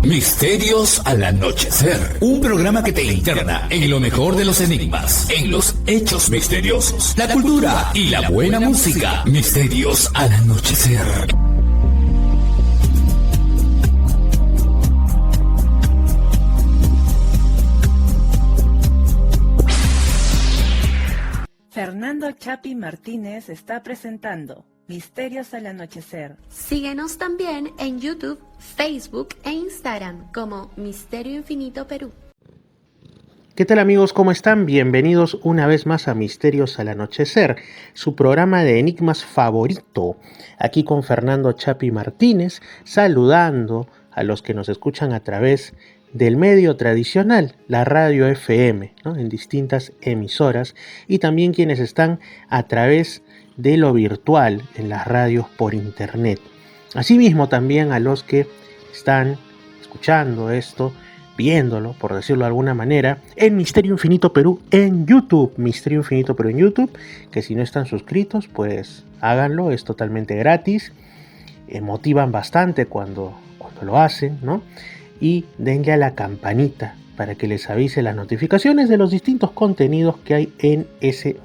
Misterios al anochecer. Un programa que te interna en lo mejor de los enigmas, en los hechos misteriosos, la cultura y la buena música. Misterios al anochecer. Fernando Chapi Martínez está presentando Misterios al Anochecer. Síguenos también en YouTube, Facebook e Instagram como Misterio Infinito Perú. ¿Qué tal amigos? ¿Cómo están? Bienvenidos una vez más a Misterios al Anochecer, su programa de enigmas favorito. Aquí con Fernando Chapi Martínez, saludando a los que nos escuchan a través del medio tradicional, la radio FM, ¿no? En distintas emisoras, y también quienes están a través de lo virtual en las radios por internet. Asimismo también a los que están escuchando esto, viéndolo, por decirlo de alguna manera, en Misterio Infinito Perú en YouTube. Misterio Infinito Perú en YouTube, que si no están suscritos, pues háganlo, es totalmente gratis. Motivan bastante cuando lo hacen, ¿no? Y denle a la campanita para que les avise las notificaciones de los distintos contenidos que hay en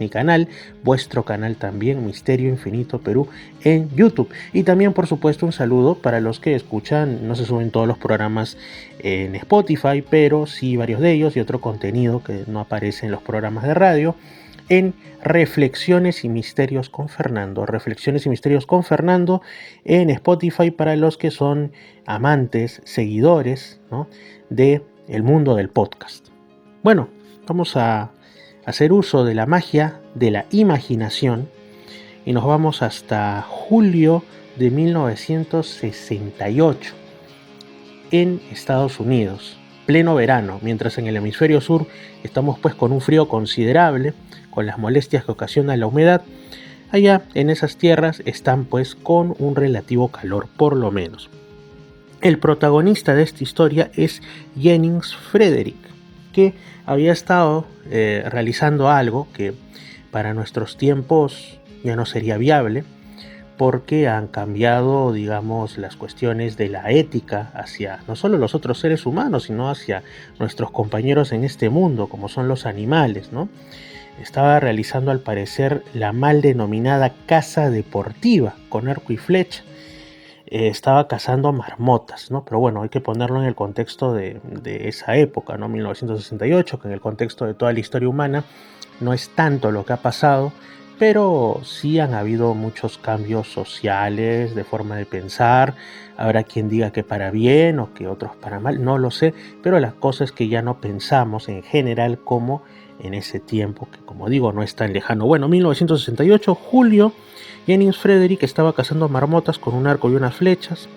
mi canal, vuestro canal también, Misterio Infinito Perú en YouTube. Y también, por supuesto, un saludo para los que escuchan, no se suben todos los programas en Spotify, pero sí varios de ellos y otro contenido que no aparece en los programas de radio, en Reflexiones y Misterios con Fernando. Reflexiones y Misterios con Fernando en Spotify para los que son amantes, seguidores, ¿no?, de el mundo del podcast. Bueno, vamos a hacer uso de la magia de la imaginación y nos vamos hasta julio de 1968 en Estados Unidos, pleno verano, mientras en el hemisferio sur estamos pues con un frío considerable, con las molestias que ocasiona la humedad. Allá en esas tierras están pues con un relativo calor, por lo menos. El protagonista de esta historia es Jennings Frederick, que había estado realizando algo que para nuestros tiempos ya no sería viable, porque han cambiado, digamos, las cuestiones de la ética hacia no solo los otros seres humanos, sino hacia nuestros compañeros en este mundo, como son los animales, ¿no? Estaba realizando al parecer la mal denominada caza deportiva con arco y flecha. Estaba cazando marmotas, ¿no? Pero bueno, hay que ponerlo en el contexto de esa época, ¿no? 1968, que en el contexto de toda la historia humana no es tanto lo que ha pasado, pero sí han habido muchos cambios sociales, de forma de pensar. Habrá quien diga que para bien o que otros para mal, no lo sé, pero la cosa es que ya no pensamos en general como en ese tiempo, que como digo no es tan lejano. Bueno, 1968, julio, Jennings Frederick estaba cazando marmotas con un arco y unas flechas,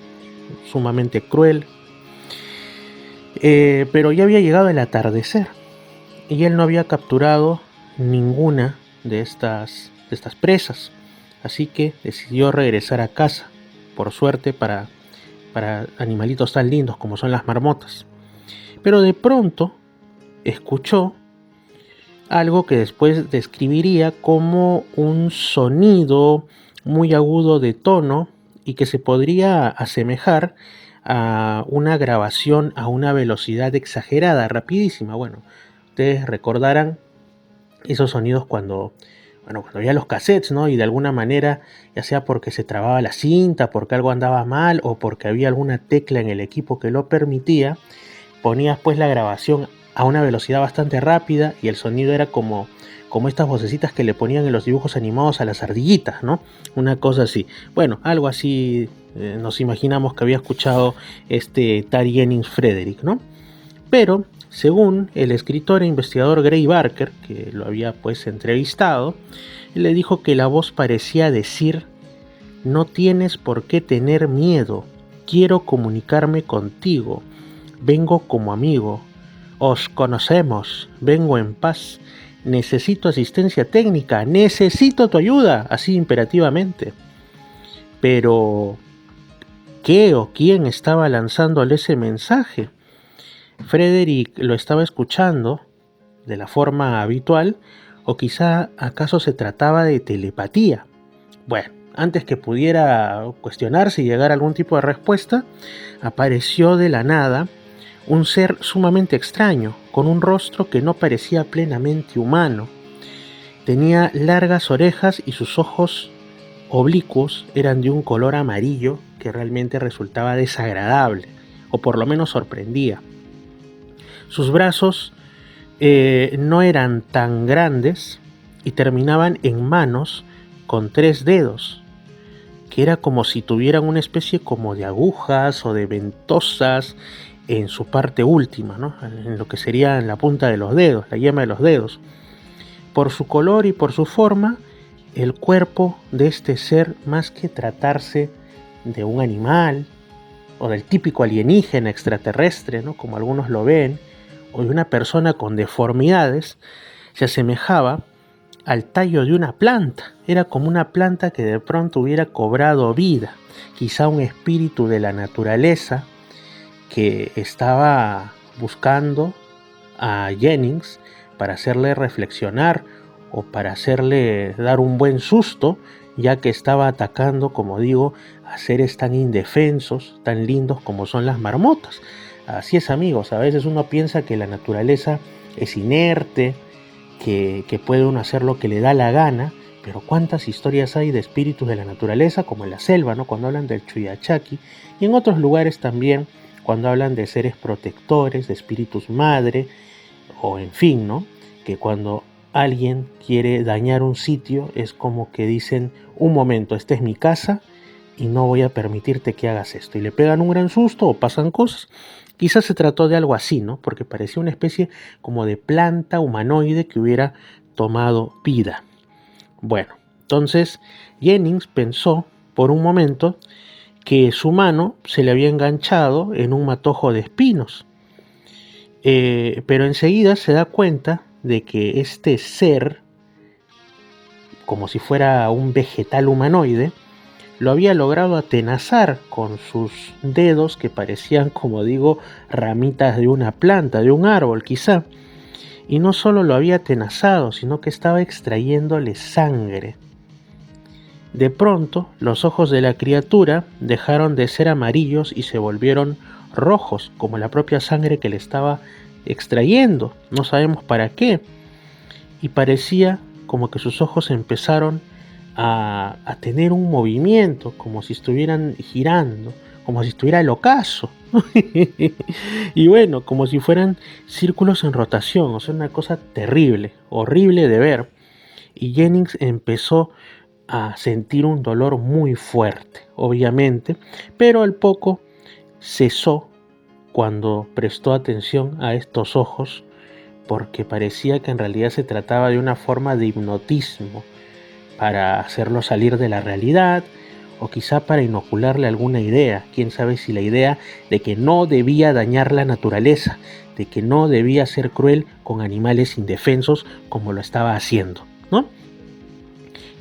sumamente cruel, pero ya había llegado el atardecer y él no había capturado ninguna de estas presas, así que decidió regresar a casa, por suerte para animalitos tan lindos como son las marmotas. Pero de pronto escuchó algo que después describiría como un sonido muy agudo de tono y que se podría asemejar a una grabación a una velocidad exagerada, rapidísima. Bueno, ustedes recordarán esos sonidos cuando había los cassettes, ¿no? Y de alguna manera, ya sea porque se trababa la cinta, porque algo andaba mal o porque había alguna tecla en el equipo que lo permitía, ponías pues la grabación a una velocidad bastante rápida y el sonido era como estas vocecitas que le ponían en los dibujos animados a las ardillitas, ¿no? Una cosa así. Bueno, algo así nos imaginamos que había escuchado Tari Jennings Frederick, ¿no? Pero, según el escritor e investigador Gray Barker, que lo había pues entrevistado, él le dijo que la voz parecía decir: no tienes por qué tener miedo, quiero comunicarme contigo, vengo como amigo, os conocemos, vengo en paz, necesito asistencia técnica, necesito tu ayuda, así imperativamente. Pero, ¿qué o quién estaba lanzándole ese mensaje? Frederick lo estaba escuchando de la forma habitual, o quizá acaso se trataba de telepatía. Bueno, antes que pudiera cuestionarse y llegar a algún tipo de respuesta, apareció de la nada un ser sumamente extraño, con un rostro que no parecía plenamente humano. Tenía largas orejas y sus ojos oblicuos eran de un color amarillo que realmente resultaba desagradable, o por lo menos sorprendía. Sus brazos no eran tan grandes y terminaban en manos con 3 dedos, que era como si tuvieran una especie como de agujas o de ventosas en su parte última, ¿no? En lo que sería en la punta de los dedos, la yema de los dedos. Por su color y por su forma, el cuerpo de este ser, más que tratarse de un animal o del típico alienígena extraterrestre, ¿no?, como algunos lo ven, o de una persona con deformidades, se asemejaba al tallo de una planta. Era como una planta que de pronto hubiera cobrado vida, quizá un espíritu de la naturaleza que estaba buscando a Jennings para hacerle reflexionar o para hacerle dar un buen susto, ya que estaba atacando, como digo, a seres tan indefensos, tan lindos como son las marmotas. Así es, amigos, a veces uno piensa que la naturaleza es inerte, que puede uno hacer lo que le da la gana, pero cuántas historias hay de espíritus de la naturaleza, como en la selva, ¿no?, cuando hablan del Chuyachaki, y en otros lugares también, cuando hablan de seres protectores, de espíritus madre, o en fin, ¿no?, que cuando alguien quiere dañar un sitio es como que dicen: un momento, esta es mi casa y no voy a permitirte que hagas esto, y le pegan un gran susto o pasan cosas. Quizás se trató de algo así, ¿no?, porque parecía una especie como de planta humanoide que hubiera tomado vida. Bueno, entonces Jennings pensó por un momento que su mano se le había enganchado en un matojo de espinos, pero enseguida se da cuenta de que este ser, como si fuera un vegetal humanoide, lo había logrado atenazar con sus dedos que parecían, como digo, ramitas de una planta, de un árbol quizá. Y no solo lo había atenazado, sino que estaba extrayéndole sangre. De pronto, los ojos de la criatura dejaron de ser amarillos y se volvieron rojos, como la propia sangre que le estaba extrayendo. No sabemos para qué. Y parecía como que sus ojos empezaron a tener un movimiento, como si estuvieran girando, como si estuviera el ocaso. Y bueno, como si fueran círculos en rotación, o sea, una cosa terrible, horrible de ver. Y Jennings empezó a sentir un dolor muy fuerte, obviamente, pero al poco cesó cuando prestó atención a estos ojos, porque parecía que en realidad se trataba de una forma de hipnotismo para hacerlo salir de la realidad, o quizá para inocularle alguna idea, quién sabe si la idea de que no debía dañar la naturaleza, de que no debía ser cruel con animales indefensos como lo estaba haciendo, ¿no?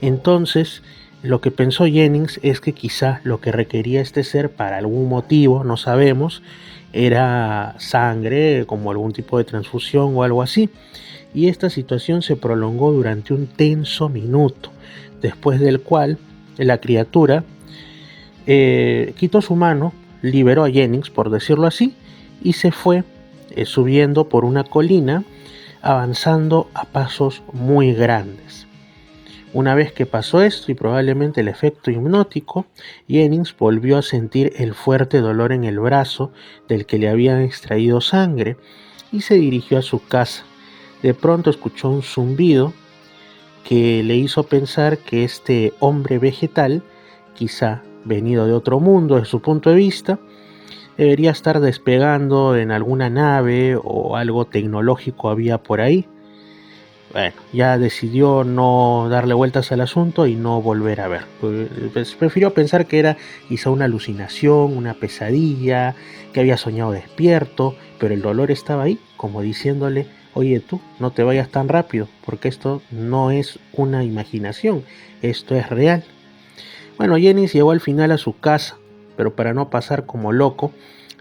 Entonces, lo que pensó Jennings es que quizá lo que requería este ser para algún motivo, no sabemos, era sangre, como algún tipo de transfusión o algo así, y esta situación se prolongó durante un tenso minuto, después del cual la criatura quitó su mano, liberó a Jennings, por decirlo así, y se fue subiendo por una colina, avanzando a pasos muy grandes. Una vez que pasó esto y probablemente el efecto hipnótico, Jennings volvió a sentir el fuerte dolor en el brazo del que le habían extraído sangre y se dirigió a su casa. De pronto escuchó un zumbido que le hizo pensar que este hombre vegetal, quizá venido de otro mundo desde su punto de vista, debería estar despegando en alguna nave o algo tecnológico había por ahí. Bueno, ya decidió no darle vueltas al asunto y no volver a ver. Pues prefirió pensar que era quizá una alucinación, una pesadilla, que había soñado despierto, pero el dolor estaba ahí, como diciéndole: oye tú, no te vayas tan rápido, porque esto no es una imaginación, esto es real. Bueno, Jennings llegó al final a su casa, pero para no pasar como loco,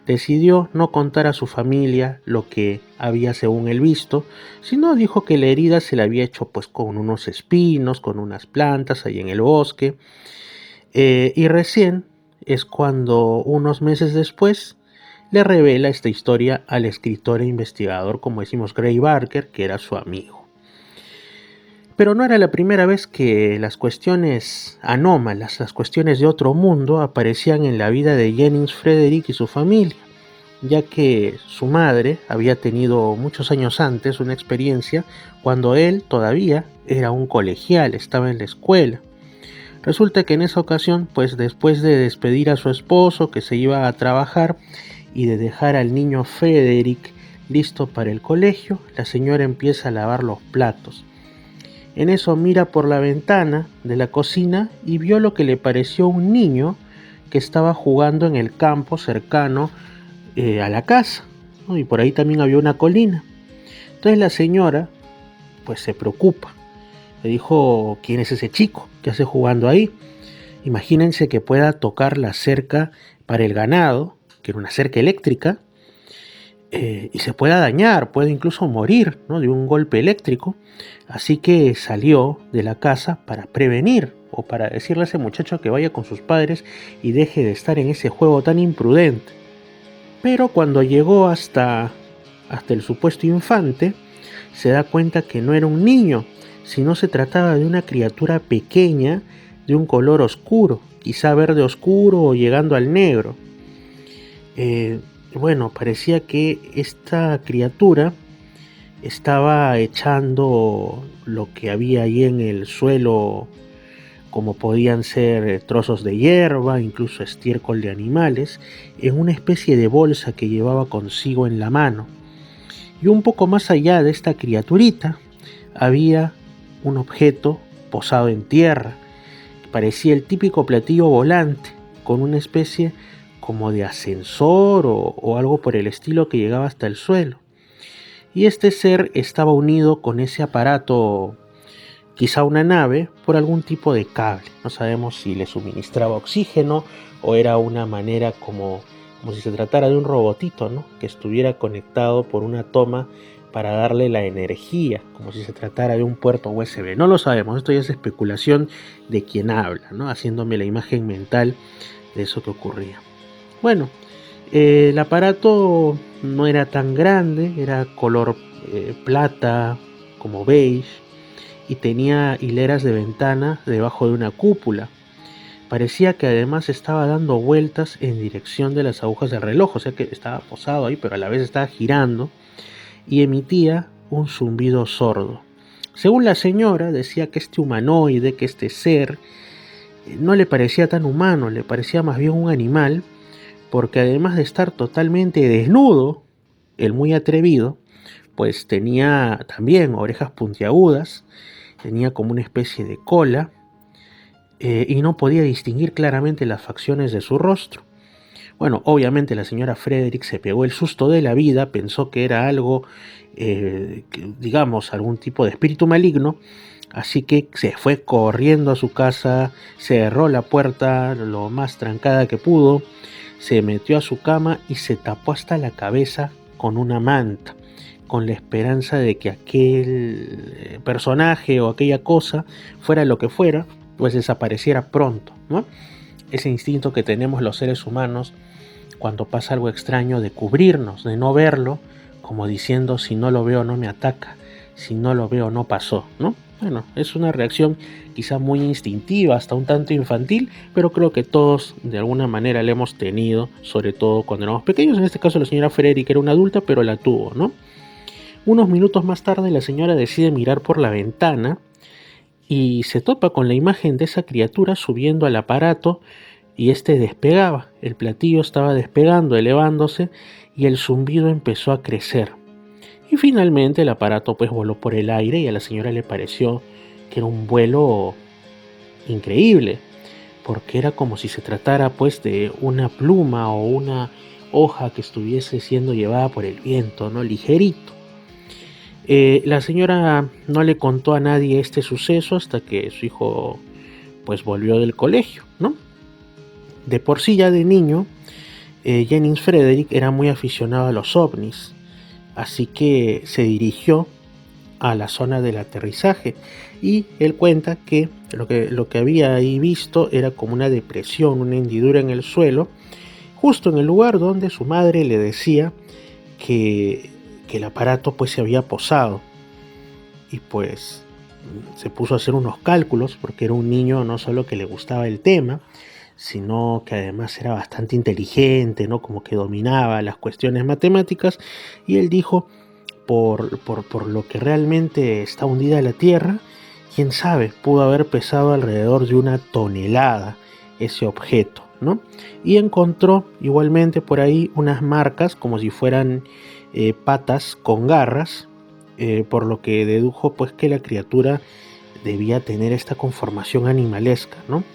decidió no contar a su familia lo que había según él visto, sino dijo que la herida se la había hecho pues con unos espinos, con unas plantas ahí en el bosque, Y recién es cuando unos meses después le revela esta historia al escritor e investigador, como decimos, Gray Barker, que era su amigo. Pero no era la primera vez que las cuestiones anómalas, las cuestiones de otro mundo, aparecían en la vida de Jennings Frederick y su familia, ya que su madre había tenido muchos años antes una experiencia cuando él todavía era un colegial, estaba en la escuela. Resulta que en esa ocasión, pues después de despedir a su esposo que se iba a trabajar y de dejar al niño Frederick listo para el colegio, la señora empieza a lavar los platos. En eso mira por la ventana de la cocina y vio lo que le pareció un niño que estaba jugando en el campo cercano a la casa, ¿no? Y por ahí también había una colina. Entonces la señora pues se preocupa. Le dijo, ¿quién es ese chico que hace jugando ahí? Imagínense que pueda tocar la cerca para el ganado, que era una cerca eléctrica, y se pueda dañar, puede incluso morir, ¿no?, de un golpe eléctrico. Así que salió de la casa para prevenir o para decirle a ese muchacho que vaya con sus padres y deje de estar en ese juego tan imprudente. Pero cuando llegó hasta el supuesto infante, se da cuenta que no era un niño, sino se trataba de una criatura pequeña de un color oscuro, quizá verde oscuro o llegando al negro. Bueno, parecía que esta criatura estaba echando lo que había ahí en el suelo, como podían ser trozos de hierba, incluso estiércol de animales, en una especie de bolsa que llevaba consigo en la mano. Y un poco más allá de esta criaturita había un objeto posado en tierra, que parecía el típico platillo volante, con una especie como de ascensor o algo por el estilo que llegaba hasta el suelo. Y este ser estaba unido con ese aparato, quizá una nave, por algún tipo de cable. No sabemos si le suministraba oxígeno o era una manera como si se tratara de un robotito, ¿no?, que estuviera conectado por una toma para darle la energía, como si se tratara de un puerto USB. No lo sabemos, esto ya es especulación de quien habla, ¿no?, haciéndome la imagen mental de eso que ocurría. Bueno, el aparato no era tan grande, era color plata, como beige, y tenía hileras de ventana debajo de una cúpula. Parecía que además estaba dando vueltas en dirección de las agujas del reloj, o sea que estaba posado ahí, pero a la vez estaba girando, y emitía un zumbido sordo. Según la señora, decía que este humanoide, que este ser, no le parecía tan humano, le parecía más bien un animal, porque además de estar totalmente desnudo, el muy atrevido, pues tenía también orejas puntiagudas, tenía como una especie de cola, y no podía distinguir claramente las facciones de su rostro. Bueno, obviamente la señora Frederick se pegó el susto de la vida, pensó que era algo, digamos, algún tipo de espíritu maligno, así que se fue corriendo a su casa, cerró la puerta lo más trancada que pudo, se metió a su cama y se tapó hasta la cabeza con una manta, con la esperanza de que aquel personaje o aquella cosa, fuera lo que fuera, pues desapareciera pronto, ¿no? Ese instinto que tenemos los seres humanos cuando pasa algo extraño de cubrirnos, de no verlo, como diciendo, si no lo veo no me ataca, si no lo veo no pasó, ¿no? Bueno, es una reacción quizá muy instintiva, hasta un tanto infantil, pero creo que todos de alguna manera la hemos tenido, sobre todo cuando éramos pequeños. En este caso la señora Frederick era una adulta, pero la tuvo, ¿no? Unos minutos más tarde la señora decide mirar por la ventana y se topa con la imagen de esa criatura subiendo al aparato, y este despegaba, el platillo estaba despegando, elevándose, y el zumbido empezó a crecer. Y finalmente el aparato pues voló por el aire y a la señora le pareció que era un vuelo increíble, porque era como si se tratara pues de una pluma o una hoja que estuviese siendo llevada por el viento, ¿no?, ligerito. La señora no le contó a nadie este suceso hasta que su hijo pues volvió del colegio, ¿no? De por sí ya de niño, Jennings Frederick era muy aficionado a los ovnis, así que se dirigió a la zona del aterrizaje y él cuenta que lo que había ahí visto era como una depresión, una hendidura en el suelo, justo en el lugar donde su madre le decía que el aparato pues se había posado. Y pues se puso a hacer unos cálculos, porque era un niño no solo que le gustaba el tema, sino que además era bastante inteligente, ¿no? Como que dominaba las cuestiones matemáticas, y él dijo, por lo que realmente está hundida la Tierra, quién sabe, pudo haber pesado alrededor de 1 tonelada ese objeto, ¿no? Y encontró igualmente por ahí unas marcas como si fueran patas con garras, por lo que dedujo pues que la criatura debía tener esta conformación animalesca, ¿no?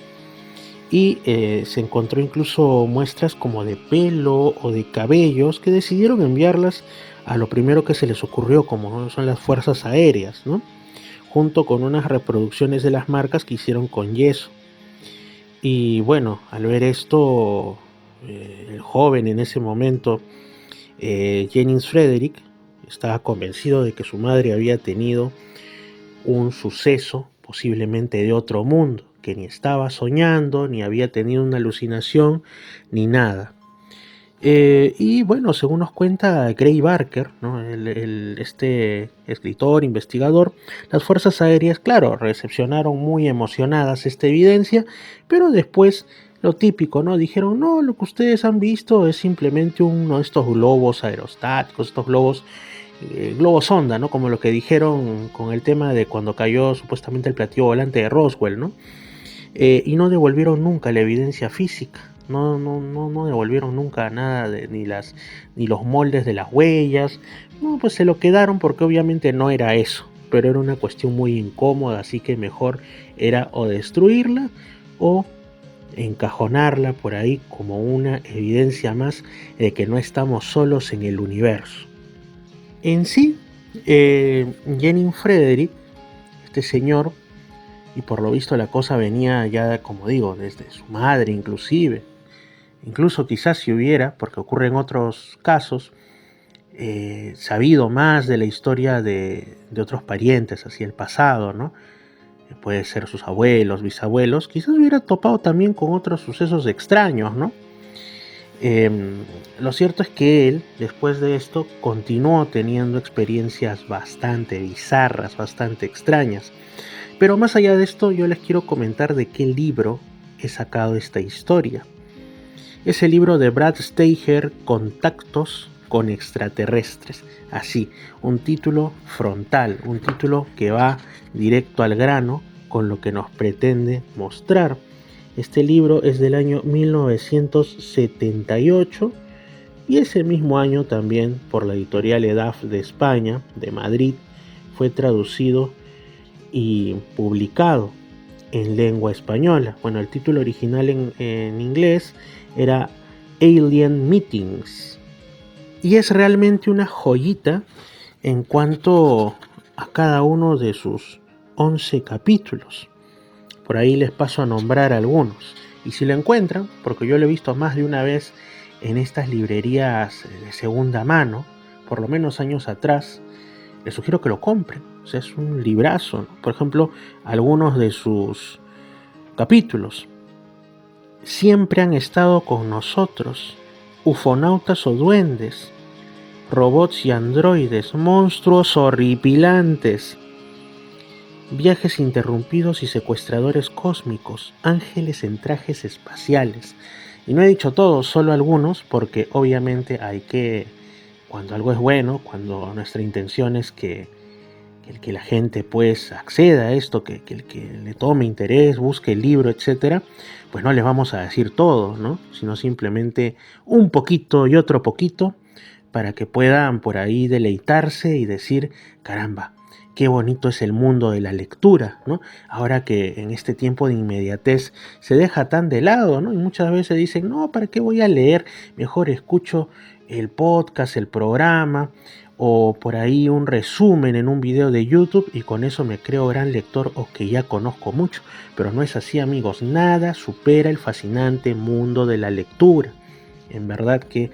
Y se encontró incluso muestras como de pelo o de cabellos, que decidieron enviarlas a lo primero que se les ocurrió, como son las fuerzas aéreas, ¿no? Junto con unas reproducciones de las marcas que hicieron con yeso. Y bueno, al ver esto, el joven en ese momento, Jennings Frederick, estaba convencido de que su madre había tenido un suceso posiblemente de otro mundo, que ni estaba soñando, ni había tenido una alucinación, ni nada. Y bueno, según nos cuenta Gray Barker, ¿no? Este escritor, investigador, las fuerzas aéreas, claro, recepcionaron muy emocionadas esta evidencia, pero después lo típico, ¿no? Dijeron, no, lo que ustedes han visto es simplemente uno de estos globos aerostáticos, estos globos sonda, ¿no? Como lo que dijeron con el tema de cuando cayó supuestamente el platillo volante de Roswell, ¿no? Y no devolvieron nunca la evidencia física. No devolvieron nunca nada ni los moldes de las huellas. No, pues se lo quedaron porque obviamente no era eso, pero era una cuestión muy incómoda, así que mejor era o destruirla o encajonarla por ahí como una evidencia más de que no estamos solos en el universo. En sí, Jennings Frederick, este señor, y por lo visto la cosa venía ya, como digo, desde su madre incluso quizás si hubiera, porque ocurre en otros casos, sabido más de la historia de otros parientes hacia el pasado, ¿no? Puede ser sus abuelos, bisabuelos, quizás hubiera topado también con otros sucesos extraños, ¿no? Lo cierto es que él, después de esto, continuó teniendo experiencias bastante bizarras, bastante extrañas. Pero más allá de esto, yo les quiero comentar de qué libro he sacado esta historia. Es el libro de Brad Steiger, Contactos con extraterrestres. Así, un título frontal, un título que va directo al grano con lo que nos pretende mostrar. Este libro es del año 1978 y ese mismo año también por la editorial EDAF de España, de Madrid, fue traducido y publicado en lengua española. Bueno, el título original en inglés era Alien Meetings y es realmente una joyita en cuanto a cada uno de sus 11 capítulos. Por ahí les paso a nombrar algunos. Y si lo encuentran, porque yo lo he visto más de una vez en estas librerías de segunda mano, por lo menos años atrás, les sugiero que lo compren. O sea, es un librazo, ¿no? Por ejemplo, algunos de sus capítulos. Siempre han estado con nosotros, ufonautas o duendes, robots y androides, monstruos horripilantes, viajes interrumpidos y secuestradores cósmicos, ángeles en trajes espaciales. Y no he dicho todos, solo algunos, porque obviamente hay que, cuando algo es bueno, cuando nuestra intención es que la gente pues acceda a esto, que el que le tome interés, busque el libro, etcétera, pues no les vamos a decir todo, ¿no? Sino simplemente un poquito y otro poquito para que puedan por ahí deleitarse y decir, caramba, qué bonito es el mundo de la lectura, ¿no? Ahora que en este tiempo de inmediatez se deja tan de lado, ¿no? Y muchas veces dicen, no, ¿para qué voy a leer? Mejor escucho el podcast, el programa, o por ahí un resumen en un video de YouTube y con eso me creo gran lector o que ya conozco mucho. Pero no es así, amigos, nada supera el fascinante mundo de la lectura. En verdad que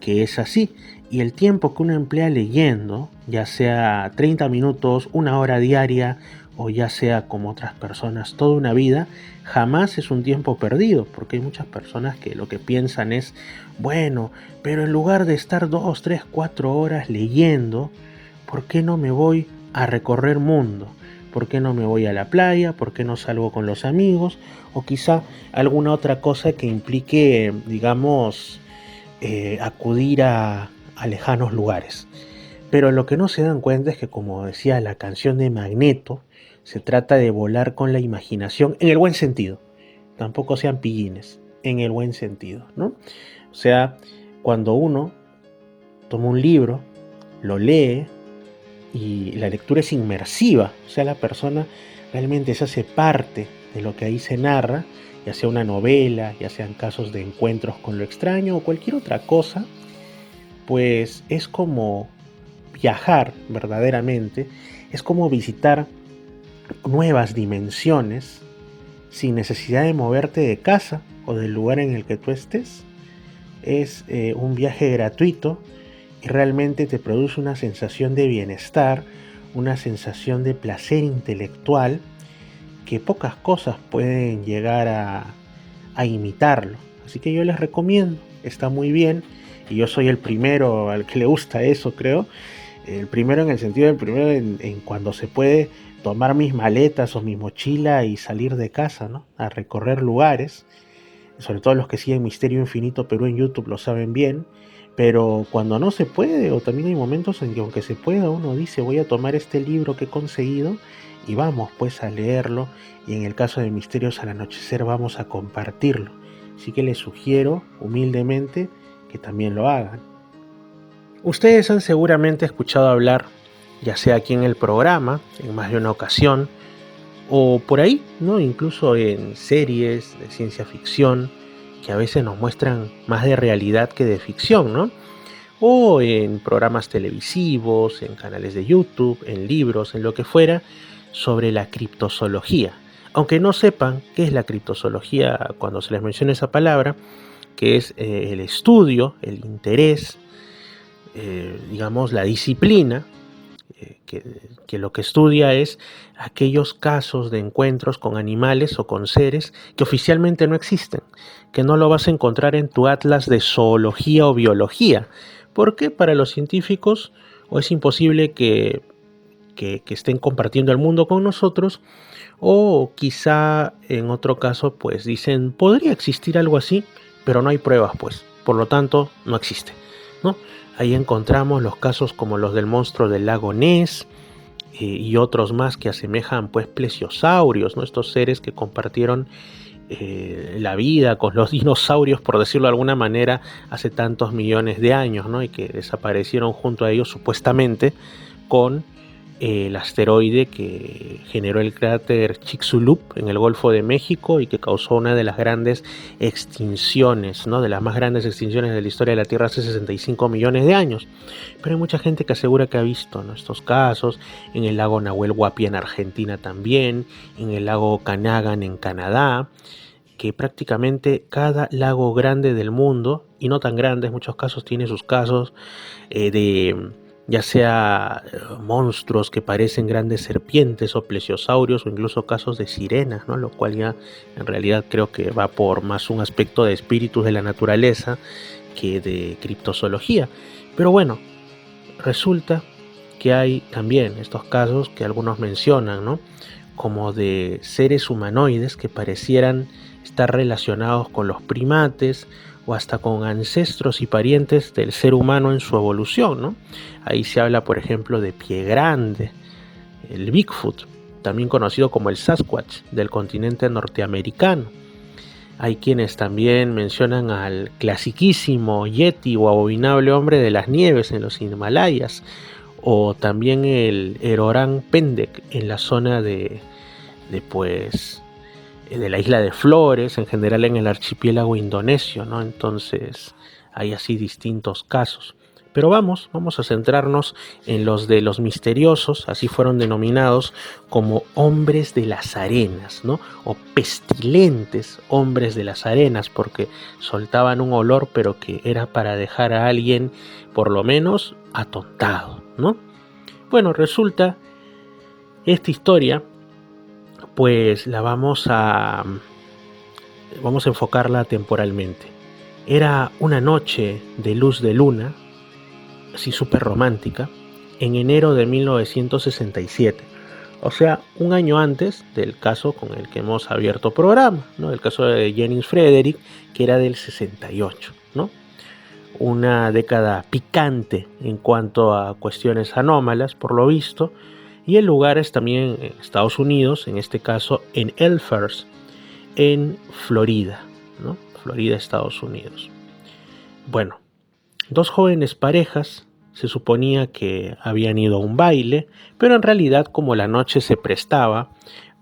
es así. Y el tiempo que uno emplea leyendo, ya sea 30 minutos, 1 hora diaria o ya sea como otras personas toda una vida, jamás es un tiempo perdido, porque hay muchas personas que lo que piensan es, bueno, pero en lugar de estar 2, 3, 4 horas leyendo, ¿por qué no me voy a recorrer mundo? ¿Por qué no me voy a la playa? ¿Por qué no salgo con los amigos? O quizá alguna otra cosa que implique, digamos, acudir a lejanos lugares. Pero lo que no se dan cuenta es que, como decía la canción de Magneto, se trata de volar con la imaginación en el buen sentido. Tampoco sean pillines, en el buen sentido, ¿no? O sea, cuando uno toma un libro, lo lee y la lectura es inmersiva, o sea, la persona realmente se hace parte de lo que ahí se narra, ya sea una novela, ya sean casos de encuentros con lo extraño o cualquier otra cosa, pues es como viajar verdaderamente, es como visitar nuevas dimensiones sin necesidad de moverte de casa o del lugar en el que tú estés. Es un viaje gratuito y realmente te produce una sensación de bienestar, una sensación de placer intelectual que pocas cosas pueden llegar a imitarlo. Así que yo les recomiendo, está muy bien, y yo soy el primero al que le gusta eso, creo. El primero en el sentido del primero en cuando se puede tomar mis maletas o mi mochila y salir de casa, ¿no? A recorrer lugares. Sobre todo los que siguen Misterio Infinito Perú en YouTube lo saben bien. Pero cuando no se puede, o también hay momentos en que aunque se pueda, uno dice voy a tomar este libro que he conseguido y vamos pues a leerlo, y en el caso de Misterios al Anochecer vamos a compartirlo. Así que les sugiero humildemente que también lo hagan. Ustedes han seguramente escuchado hablar, ya sea aquí en el programa, en más de una ocasión, o por ahí, ¿no? Incluso en series de ciencia ficción, que a veces nos muestran más de realidad que de ficción, ¿no? O en programas televisivos, en canales de YouTube, en libros, en lo que fuera, sobre la criptozoología. Aunque no sepan qué es la criptozoología cuando se les menciona esa palabra, que es el estudio, el interés, digamos, la disciplina, que lo que estudia es aquellos casos de encuentros con animales o con seres que oficialmente no existen, que no lo vas a encontrar en tu atlas de zoología o biología, porque para los científicos o es imposible que estén compartiendo el mundo con nosotros, o quizá en otro caso pues dicen podría existir algo así, pero no hay pruebas pues, por lo tanto no existe, ¿no? Ahí encontramos los casos como los del monstruo del lago Ness y otros más que asemejan pues plesiosaurios, ¿no? Estos seres que compartieron la vida con los dinosaurios, por decirlo de alguna manera, hace tantos millones de años, ¿no? Y que desaparecieron junto a ellos supuestamente con el asteroide que generó el cráter Chicxulub en el Golfo de México y que causó una de las grandes extinciones, ¿no? De las más grandes extinciones de la historia de la Tierra hace 65 millones de años. Pero hay mucha gente que asegura que ha visto, ¿no? Estos casos, en el lago Nahuel Huapi en Argentina también, en el lago Okanagan en Canadá, que prácticamente cada lago grande del mundo, y no tan grande en muchos casos, tiene sus casos de ya sea monstruos que parecen grandes serpientes o plesiosaurios o incluso casos de sirenas, ¿no? Lo cual ya en realidad creo que va por más un aspecto de espíritus de la naturaleza que de criptozoología. Pero bueno, resulta que hay también estos casos que algunos mencionan, ¿no? Como de seres humanoides que parecieran estar relacionados con los primates o hasta con ancestros y parientes del ser humano en su evolución, ¿no? Ahí se habla, por ejemplo, de Pie Grande, el Bigfoot, también conocido como el Sasquatch del continente norteamericano. Hay quienes también mencionan al clasiquísimo Yeti o abominable hombre de las nieves en los Himalayas, o también el Erorang Pendek en la zona de la isla de Flores, en general en el archipiélago indonesio, ¿no? Entonces hay así distintos casos. Pero vamos a centrarnos en los de los misteriosos, así fueron denominados como hombres de las arenas, ¿no? O pestilentes hombres de las arenas, porque soltaban un olor, pero que era para dejar a alguien, por lo menos, atontado, ¿no? Bueno, resulta esta historia pues vamos a enfocarla temporalmente. Era una noche de luz de luna, así súper romántica, en enero de 1967. O sea, un año antes del caso con el que hemos abierto programa, ¿no? El caso de Jennings Frederick, que era del 68, ¿no? Una década picante en cuanto a cuestiones anómalas, por lo visto, y el lugar es también en Estados Unidos, en este caso en Elmhurst, en Florida, ¿no? Florida, Estados Unidos. Bueno, dos jóvenes parejas se suponía que habían ido a un baile, pero en realidad, como la noche se prestaba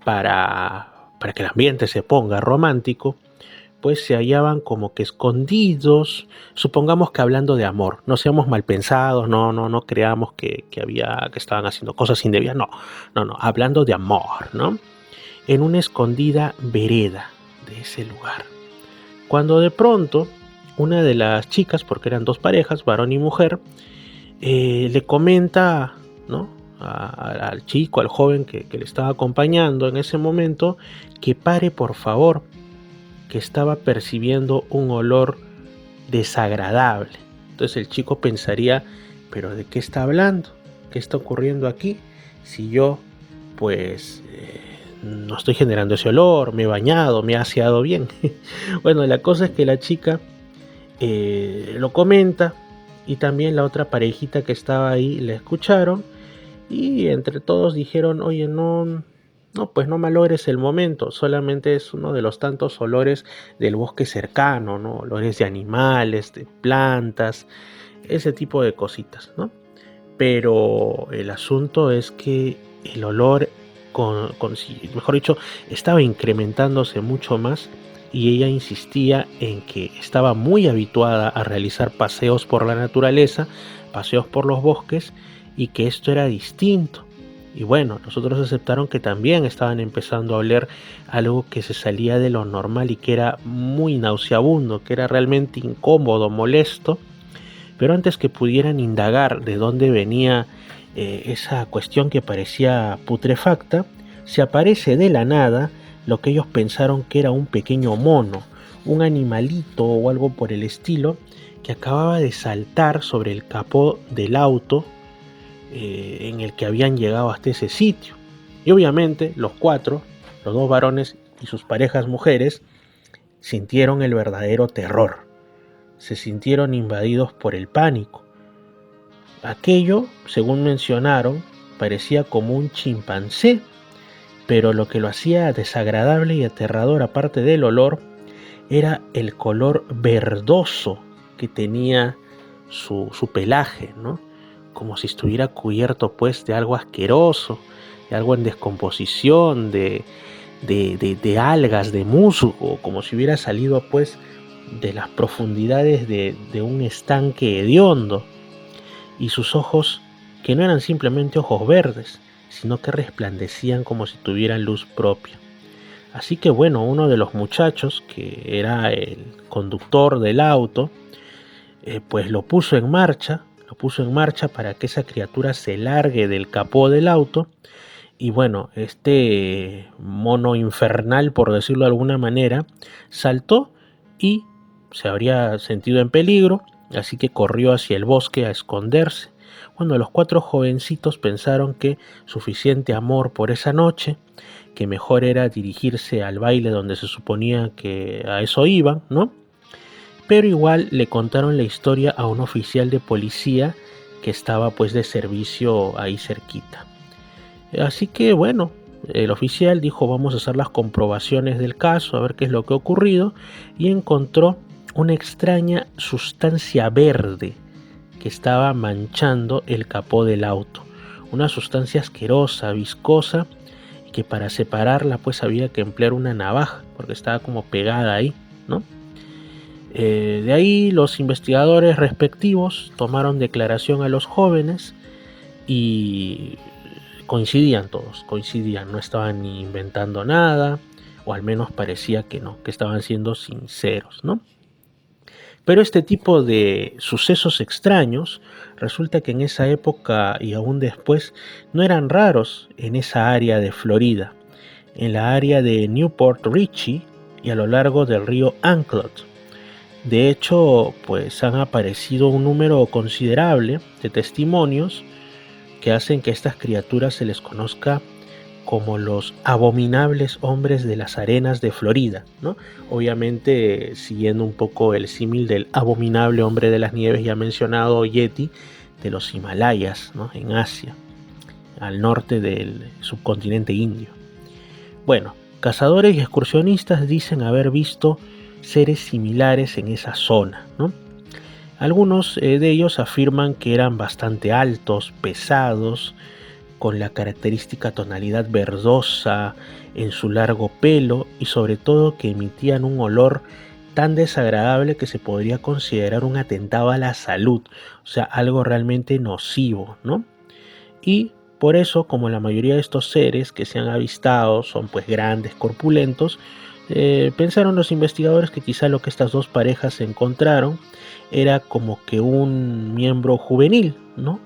para que el ambiente se ponga romántico, pues se hallaban como que escondidos, supongamos que hablando de amor. No seamos mal pensados, no creamos que estaban haciendo cosas indebidas, no, hablando de amor, ¿no? En una escondida vereda de ese lugar. Cuando de pronto una de las chicas, porque eran dos parejas, varón y mujer, le comenta, ¿no?, al chico, al joven que le estaba acompañando en ese momento, que pare por favor, que estaba percibiendo un olor desagradable. Entonces el chico pensaría, ¿pero de qué está hablando? ¿Qué está ocurriendo aquí? Si yo, pues, no estoy generando ese olor, me he bañado, me he aseado bien. Bueno, la cosa es que la chica lo comenta, y también la otra parejita que estaba ahí la escucharon, y entre todos dijeron, oye, no, pues no malogres el momento, solamente es uno de los tantos olores del bosque cercano, ¿no? Olores de animales, de plantas, ese tipo de cositas, ¿no? Pero el asunto es que el olor, mejor dicho, estaba incrementándose mucho más, y ella insistía en que estaba muy habituada a realizar paseos por la naturaleza, paseos por los bosques, y que esto era distinto. Y bueno, los otros aceptaron que también estaban empezando a oler algo que se salía de lo normal y que era muy nauseabundo, que era realmente incómodo, molesto. Pero antes que pudieran indagar de dónde venía esa cuestión que parecía putrefacta, se aparece de la nada lo que ellos pensaron que era un pequeño mono, un animalito o algo por el estilo, que acababa de saltar sobre el capó del auto en el que habían llegado hasta ese sitio. Y obviamente los cuatro, los dos varones y sus parejas mujeres, sintieron el verdadero terror. Se sintieron invadidos por el pánico. Aquello, según mencionaron, parecía como un chimpancé, pero lo que lo hacía desagradable y aterrador, aparte del olor, era el color verdoso que tenía su pelaje, ¿no? Como si estuviera cubierto pues de algo asqueroso, de algo en descomposición, de algas, de musgo, como si hubiera salido pues de las profundidades de un estanque hediondo. Y sus ojos, que no eran simplemente ojos verdes, sino que resplandecían como si tuvieran luz propia. Así que bueno, uno de los muchachos, que era el conductor del auto, pues lo puso en marcha para que esa criatura se largue del capó del auto. Y bueno, este mono infernal, por decirlo de alguna manera, saltó y se habría sentido en peligro, así que corrió hacia el bosque a esconderse. Bueno, los cuatro jovencitos pensaron que suficiente amor por esa noche, que mejor era dirigirse al baile donde se suponía que a eso iban, ¿no? Pero igual le contaron la historia a un oficial de policía que estaba pues de servicio ahí cerquita. Así que bueno, el oficial dijo, vamos a hacer las comprobaciones del caso, a ver qué es lo que ha ocurrido, y encontró una extraña sustancia verde que estaba manchando el capó del auto. Una sustancia asquerosa, viscosa, y que para separarla pues había que emplear una navaja, porque estaba como pegada ahí, ¿no? De ahí los investigadores respectivos tomaron declaración a los jóvenes y coincidían todos, no estaban ni inventando nada, o al menos parecía que no, que estaban siendo sinceros, ¿no? Pero este tipo de sucesos extraños resulta que en esa época y aún después no eran raros en esa área de Florida. en la área de Newport Richie y a lo largo del río Anclote. De hecho, pues han aparecido un número considerable de testimonios que hacen que estas criaturas se les conozca como los abominables hombres de las arenas de Florida, ¿no? Obviamente siguiendo un poco el símil del abominable hombre de las nieves ya mencionado Yeti de los Himalayas, ¿no? En Asia, al norte del subcontinente indio. Bueno, cazadores y excursionistas dicen haber visto seres similares en esa zona, ¿no? Algunos de ellos afirman que eran bastante altos, pesados, con la característica tonalidad verdosa en su largo pelo y sobre todo que emitían un olor tan desagradable que se podría considerar un atentado a la salud, o sea, algo realmente nocivo, ¿no? Y por eso, como la mayoría de estos seres que se han avistado son pues grandes, corpulentos, pensaron los investigadores que quizá lo que estas dos parejas encontraron era como que un miembro juvenil, ¿no?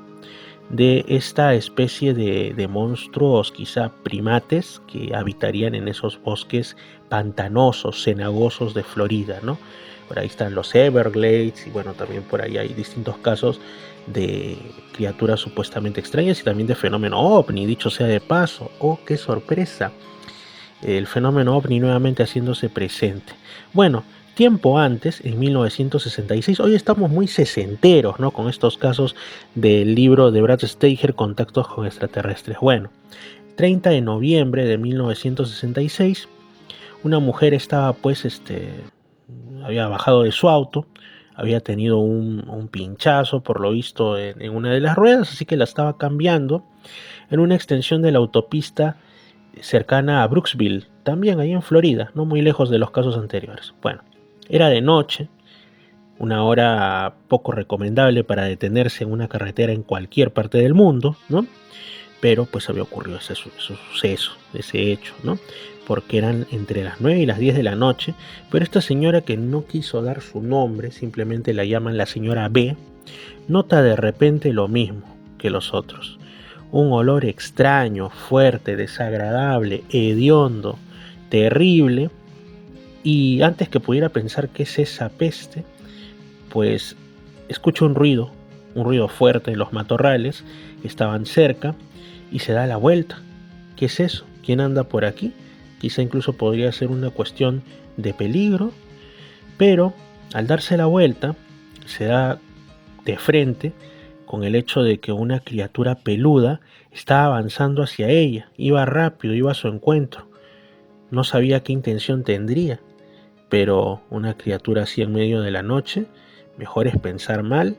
De esta especie de monstruos, quizá primates, que habitarían en esos bosques pantanosos, cenagosos de Florida, ¿no? Por ahí están los Everglades y bueno, también por ahí hay distintos casos de criaturas supuestamente extrañas y también de fenómeno ovni, dicho sea de paso. ¡Oh, qué sorpresa! El fenómeno ovni nuevamente haciéndose presente. Bueno, tiempo antes, en 1966, hoy estamos muy sesenteros, ¿no? Con estos casos del libro de Brad Steiger, Contactos con extraterrestres. Bueno, 30 de noviembre de 1966, una mujer estaba pues, había bajado de su auto, había tenido un pinchazo por lo visto en una de las ruedas, así que la estaba cambiando en una extensión de la autopista cercana a Brooksville, también ahí en Florida, no muy lejos de los casos anteriores. Bueno, era de noche, una hora poco recomendable para detenerse en una carretera en cualquier parte del mundo, ¿no? Pero pues había ocurrido ese suceso, ese hecho, ¿no? Porque eran entre las 9 y las 10 de la noche, pero esta señora que no quiso dar su nombre, simplemente la llaman la señora B, nota de repente lo mismo que los otros. Un olor extraño, fuerte, desagradable, hediondo, terrible, y antes que pudiera pensar qué es esa peste, pues escucha un ruido fuerte en los matorrales, estaban cerca, y se da la vuelta. ¿Qué es eso? ¿Quién anda por aquí? Quizá incluso podría ser una cuestión de peligro, pero al darse la vuelta, se da de frente con el hecho de que una criatura peluda estaba avanzando hacia ella, iba rápido, iba a su encuentro. No sabía qué intención tendría, pero una criatura así en medio de la noche, mejor es pensar mal,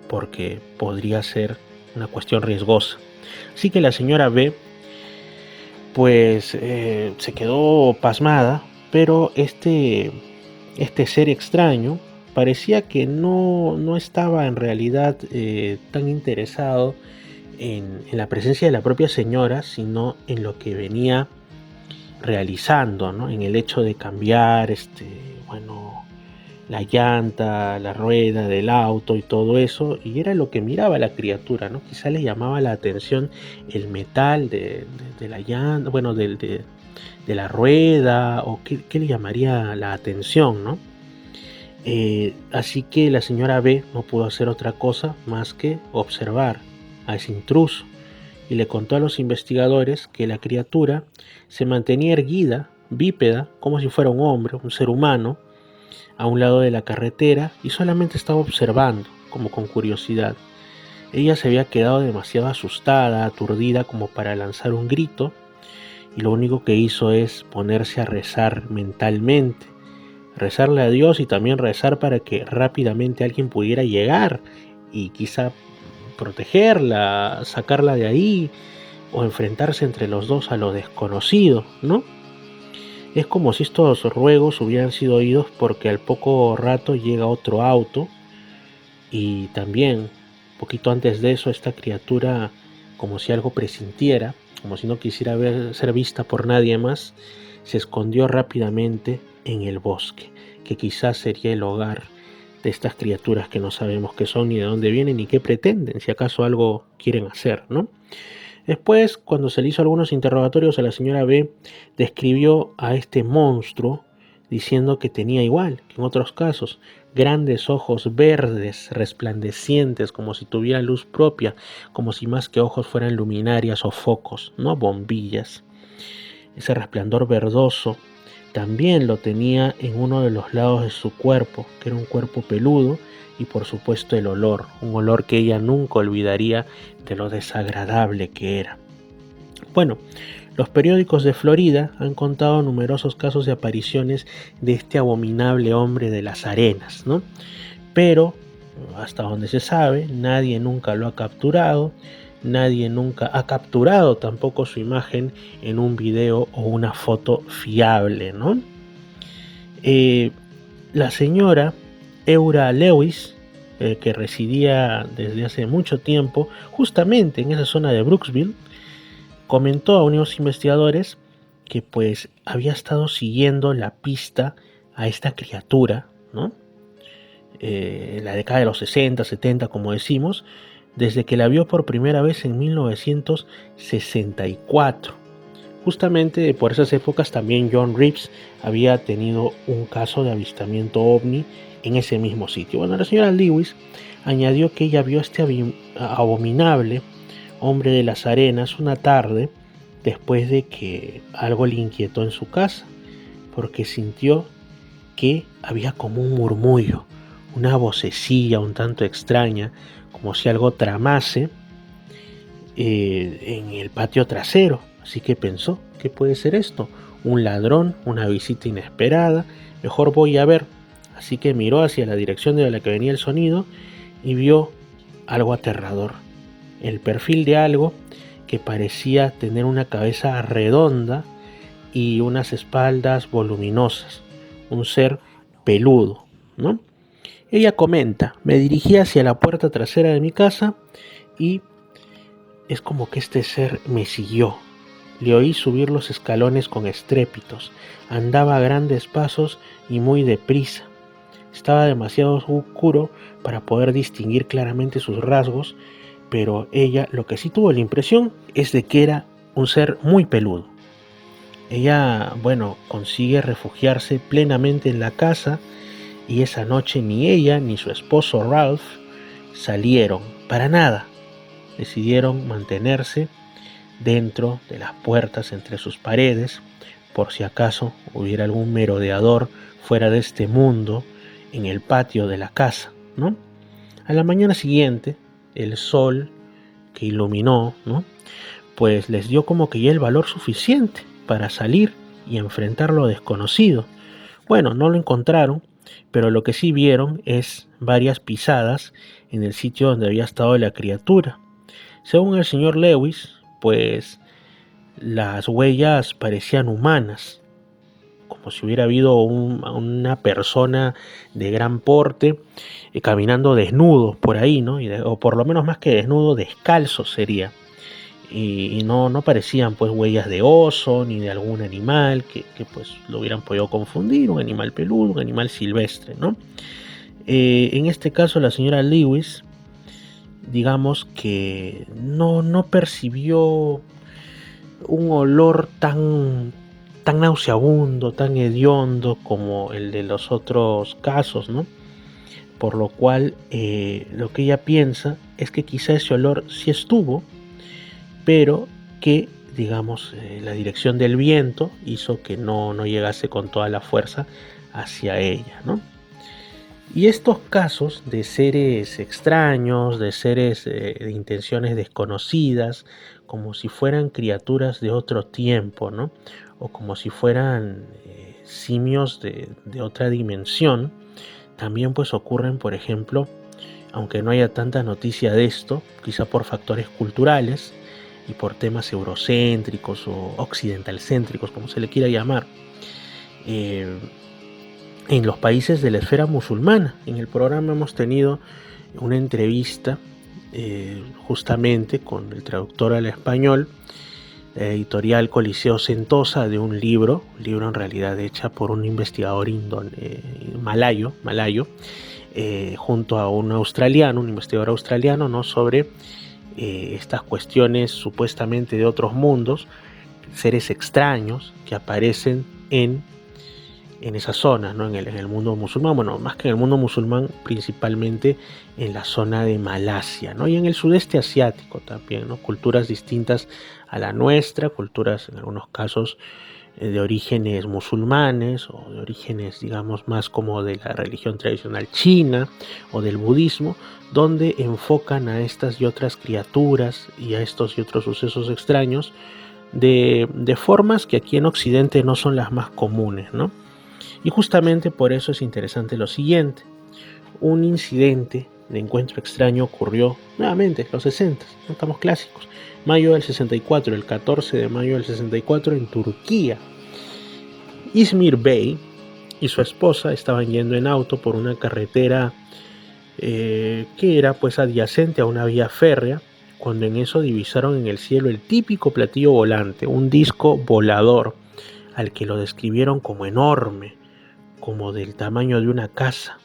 porque podría ser una cuestión riesgosa. Así que la señora B, pues se quedó pasmada, pero este ser extraño parecía que no estaba en realidad tan interesado en la presencia de la propia señora, sino en lo que venía realizando, ¿no? En el hecho de cambiar la llanta, la rueda del auto y todo eso, y era lo que miraba la criatura, ¿no? Quizá le llamaba la atención el metal de la llanta, bueno, de la rueda, o qué le llamaría la atención, ¿no? Así que la señora B no pudo hacer otra cosa más que observar a ese intruso, y le contó a los investigadores que la criatura se mantenía erguida, bípeda, como si fuera un hombre, un ser humano, a un lado de la carretera, y solamente estaba observando, como con curiosidad. Ella se había quedado demasiado asustada, aturdida como para lanzar un grito, y lo único que hizo es ponerse a rezar mentalmente, rezarle a Dios y también rezar para que rápidamente alguien pudiera llegar y quizá protegerla, sacarla de ahí, o enfrentarse entre los dos a lo desconocido, ¿no? Es como si estos ruegos hubieran sido oídos, porque al poco rato llega otro auto y también, poquito antes de eso, esta criatura, como si algo presintiera, como si no quisiera ser vista por nadie más, se escondió rápidamente en el bosque, que quizás sería el hogar de estas criaturas que no sabemos qué son, ni de dónde vienen, ni qué pretenden, si acaso algo quieren hacer, ¿no? Después, cuando se le hizo algunos interrogatorios a la señora B, describió a este monstruo diciendo que tenía igual que en otros casos, grandes ojos verdes, resplandecientes, como si tuviera luz propia, como si más que ojos fueran luminarias o focos, no bombillas. Ese resplandor verdoso también lo tenía en uno de los lados de su cuerpo, que era un cuerpo peludo, y por supuesto el olor, un olor que ella nunca olvidaría de lo desagradable que era. Bueno, los periódicos de Florida han contado numerosos casos de apariciones de este abominable hombre de las arenas, ¿no? Pero, hasta donde se sabe, nadie nunca lo ha capturado, nadie nunca ha capturado tampoco su imagen en un video o una foto fiable, ¿no? La señora Eura Lewis, que residía desde hace mucho tiempo justamente en esa zona de Brooksville, comentó a unos investigadores que pues había estado siguiendo la pista a esta criatura, ¿no? En la década de los 60, 70, como decimos, desde que la vio por primera vez en 1964. Justamente por esas épocas también John Reeves había tenido un caso de avistamiento ovni en ese mismo sitio. Bueno, la señora Lewis añadió que ella vio este abominable hombre de las arenas una tarde después de que algo le inquietó en su casa, porque sintió que había como un murmullo, una vocecilla un tanto extraña, como si algo tramase en el patio trasero. Así que pensó, ¿qué puede ser esto? Un ladrón, una visita inesperada, mejor voy a ver. Así que miró hacia la dirección de la que venía el sonido y vio algo aterrador. El perfil de algo que parecía tener una cabeza redonda y unas espaldas voluminosas. Un ser peludo, ¿no? Ella comenta, me dirigí hacia la puerta trasera de mi casa y es como que este ser me siguió. Le oí subir los escalones con estrépitos. Andaba a grandes pasos y muy deprisa. Estaba demasiado oscuro para poder distinguir claramente sus rasgos, pero ella lo que sí tuvo la impresión es de que era un ser muy peludo. Ella, bueno, consigue refugiarse plenamente en la casa y esa noche ni ella ni su esposo Ralph salieron para nada. Decidieron mantenerse dentro de las puertas entre sus paredes, por si acaso hubiera algún merodeador fuera de este mundo en el patio de la casa, ¿no? A la mañana siguiente, el sol que iluminó, ¿no?, pues les dio como que ya el valor suficiente para salir y enfrentar lo desconocido. Bueno, no lo encontraron, pero lo que sí vieron es varias pisadas en el sitio donde había estado la criatura. Según el señor Lewis, pues las huellas parecían humanas, como si hubiera habido una persona de gran porte caminando desnudo por ahí, ¿no? O por lo menos más que desnudo, descalzo sería. Y no parecían pues huellas de oso ni de algún animal que pues lo hubieran podido confundir, un animal peludo, un animal silvestre, ¿no? En este caso la señora Lewis, digamos que no percibió un olor tan nauseabundo, tan hediondo como el de los otros casos, ¿no? Por lo cual lo que ella piensa es que quizá ese olor sí estuvo, pero que, digamos, la dirección del viento hizo que no llegase con toda la fuerza hacia ella, ¿no? Y estos casos de seres extraños, de seres de intenciones desconocidas, como si fueran criaturas de otro tiempo, ¿no?, o como si fueran simios de otra dimensión, también pues ocurren, por ejemplo, aunque no haya tanta noticia de esto, quizá por factores culturales y por temas eurocéntricos o occidentalcéntricos, como se le quiera llamar, en los países de la esfera musulmana. En el programa hemos tenido una entrevista justamente con el traductor al español, la editorial Coliseo Sentosa, de un libro en realidad hecha por un investigador malayo, junto a un investigador australiano, ¿no?, sobre estas cuestiones supuestamente de otros mundos, seres extraños que aparecen en esa zona, ¿no? en el mundo musulmán, bueno, más que en el mundo musulmán, principalmente en la zona de Malasia, ¿no? Y en el sudeste asiático también, ¿no? Culturas distintas a la nuestra, culturas en algunos casos de orígenes musulmanes o de orígenes, digamos, más como de la religión tradicional china o del budismo, donde enfocan a estas y otras criaturas y a estos y otros sucesos extraños de formas que aquí en Occidente no son las más comunes, ¿no? Y justamente por eso es interesante lo siguiente. Un incidente de encuentro extraño ocurrió nuevamente en los 60, ¿no? Estamos clásicos. Mayo del 64, el 14 de mayo del 64 en Turquía. İzmir Bey y su esposa estaban yendo en auto por una carretera que era pues adyacente a una vía férrea, cuando en eso divisaron en el cielo el típico platillo volante, un disco volador al que lo describieron como enorme, como del tamaño de una casa.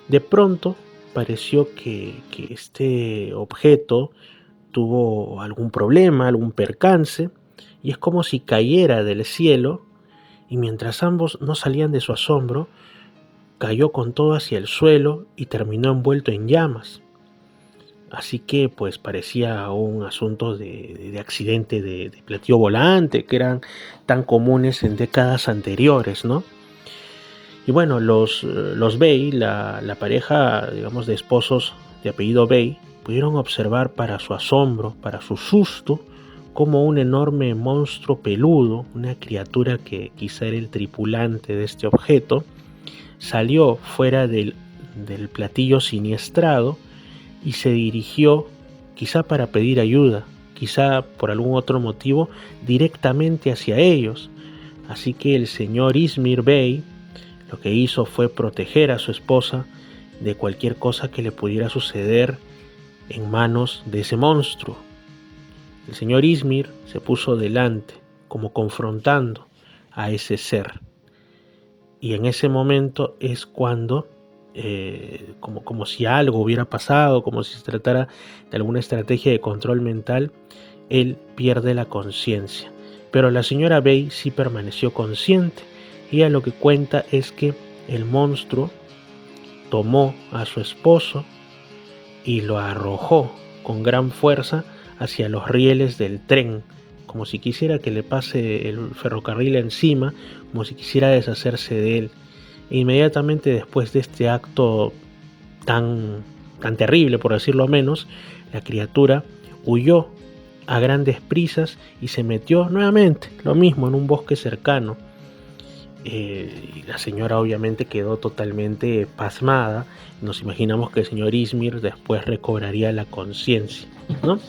De pronto pareció que este objeto tuvo algún problema, algún percance, y es como si cayera del cielo, y mientras ambos no salían de su asombro, cayó con todo hacia el suelo y terminó envuelto en llamas. Así que pues parecía un asunto de accidente de platillo volante, que eran tan comunes en décadas anteriores, ¿no? Y bueno, los Bey, la pareja, digamos, de esposos de apellido Bey, pudieron observar para su asombro, para su susto, como un enorme monstruo peludo, una criatura que quizá era el tripulante de este objeto, salió fuera del platillo siniestrado y se dirigió, quizá para pedir ayuda, quizá por algún otro motivo, directamente hacia ellos. Así que el señor İzmir Bey lo que hizo fue proteger a su esposa de cualquier cosa que le pudiera suceder en manos de ese monstruo. El señor İzmir se puso delante, como confrontando a ese ser. Y en ese momento es cuando, como si algo hubiera pasado, como si se tratara de alguna estrategia de control mental, él pierde la conciencia. Pero la señora Bey sí permaneció consciente. Ella lo que cuenta es que el monstruo tomó a su esposo y lo arrojó con gran fuerza hacia los rieles del tren, como si quisiera que le pase el ferrocarril encima, como si quisiera deshacerse de él. E inmediatamente después de este acto tan terrible, por decirlo menos, la criatura huyó a grandes prisas y se metió nuevamente, lo mismo, en un bosque cercano. Y la señora obviamente quedó totalmente pasmada. Nos imaginamos que el señor İzmir después recobraría la conciencia, ¿no?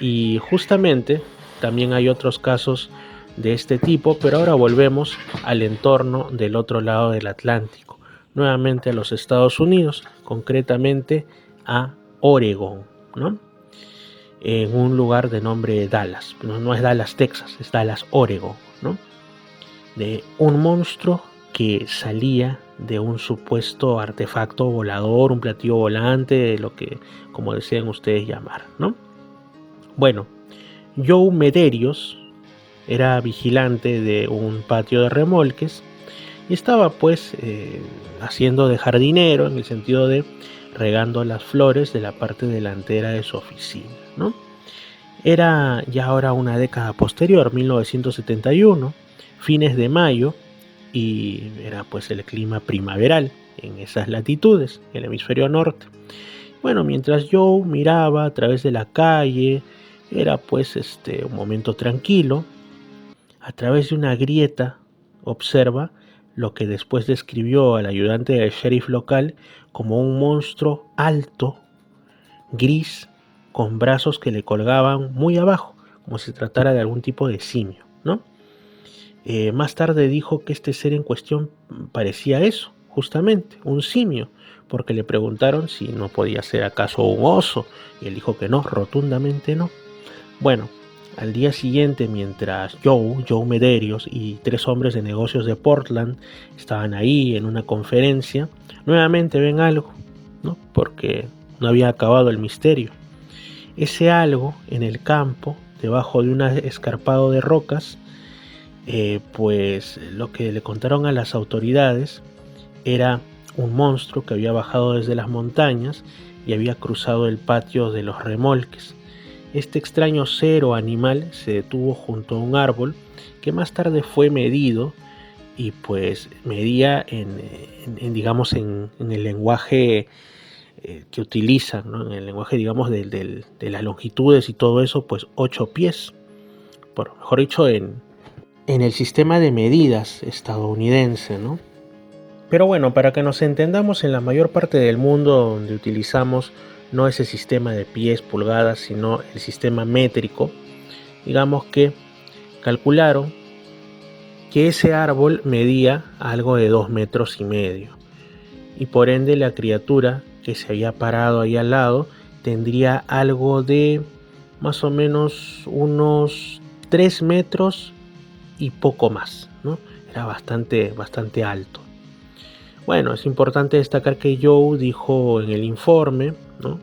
Y justamente también hay otros casos de este tipo, pero ahora volvemos al entorno del otro lado del Atlántico, nuevamente a los Estados Unidos, concretamente a Oregón, ¿no? En un lugar de nombre Dallas. No es Dallas, Texas, es Dallas, Oregón, ¿no? De un monstruo que salía de un supuesto artefacto volador, un platillo volante, lo que, como deseen ustedes llamar, ¿no? Bueno, Joe Medeiros era vigilante de un patio de remolques y estaba pues haciendo de jardinero, en el sentido de regando las flores de la parte delantera de su oficina, ¿no? Era ya ahora una década posterior, 1971, fines de mayo, y era pues el clima primaveral en esas latitudes, en el hemisferio norte. Bueno, mientras Joe miraba a través de la calle, era pues un momento tranquilo. A través de una grieta observa lo que después describió al ayudante del sheriff local como un monstruo alto, gris, con brazos que le colgaban muy abajo, como si se tratara de algún tipo de simio, ¿no? Más tarde dijo que este ser en cuestión parecía eso, justamente, un simio, porque le preguntaron si no podía ser acaso un oso, y él dijo que no, rotundamente no. Bueno, al día siguiente, mientras Joe Medeiros y 3 hombres de negocios de Portland estaban ahí en una conferencia, nuevamente ven algo, ¿no? Porque no había acabado el misterio. Ese algo en el campo, debajo de un escarpado de rocas, pues lo que le contaron a las autoridades era un monstruo que había bajado desde las montañas y había cruzado el patio de los remolques. Este extraño ser o animal se detuvo junto a un árbol que más tarde fue medido y pues medía digamos en el lenguaje que utilizan, ¿no? En el lenguaje, digamos, de las longitudes y todo eso, pues 8 pies, mejor dicho, en el sistema de medidas estadounidense, ¿no? Pero bueno, para que nos entendamos, en la mayor parte del mundo donde utilizamos no ese sistema de pies, pulgadas, sino el sistema métrico, digamos que calcularon que ese árbol medía algo de 2,5 metros y por ende la criatura que se había parado ahí al lado tendría algo de más o menos unos 3 metros y poco más, ¿no? Era bastante alto. Bueno, es importante destacar que Joe dijo en el informe, ¿no?,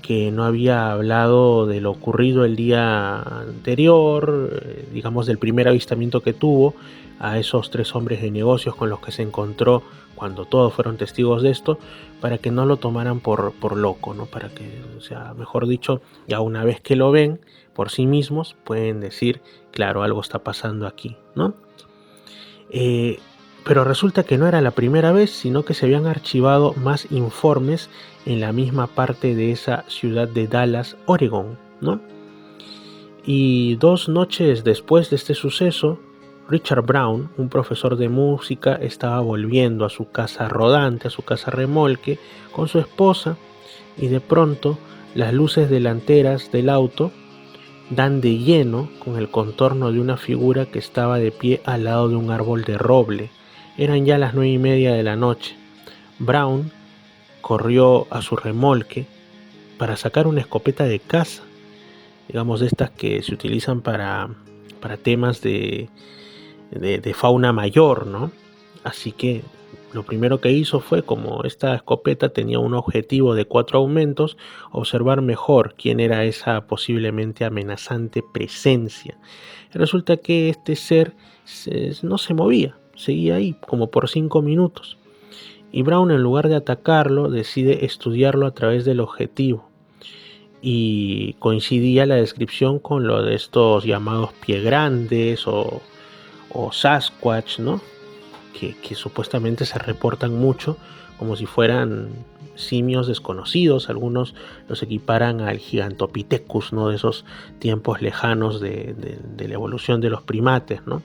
que no había hablado de lo ocurrido el día anterior, digamos del primer avistamiento que tuvo a esos 3 hombres de negocios con los que se encontró cuando todos fueron testigos de esto, para que no lo tomaran por loco, ¿no? Para que, o sea, mejor dicho, ya una vez que lo ven por sí mismos, pueden decir, claro, algo está pasando aquí, ¿no? Pero resulta que no era la primera vez, sino que se habían archivado más informes en la misma parte de esa ciudad de Dallas, Oregón, ¿no? Y 2 noches después de este suceso, Richard Brown, un profesor de música, estaba volviendo a su casa rodante, a su casa remolque, con su esposa, y de pronto las luces delanteras del auto dan de lleno con el contorno de una figura que estaba de pie al lado de un árbol de roble. Eran ya las 9:30 de la noche. Brown corrió a su remolque para sacar una escopeta de caza, digamos de estas que se utilizan para temas de fauna mayor, ¿no? Así que lo primero que hizo fue, como esta escopeta tenía un objetivo de 4 aumentos, observar mejor quién era esa posiblemente amenazante presencia. Resulta que este ser no se movía, seguía ahí como por 5 minutos. Y Brown, en lugar de atacarlo, decide estudiarlo a través del objetivo. Y coincidía la descripción con lo de estos llamados pie grandes o Sasquatch, ¿no? Que supuestamente se reportan mucho como si fueran simios desconocidos. Algunos los equiparan al Gigantopithecus, ¿no?, de esos tiempos lejanos de la evolución de los primates, ¿no?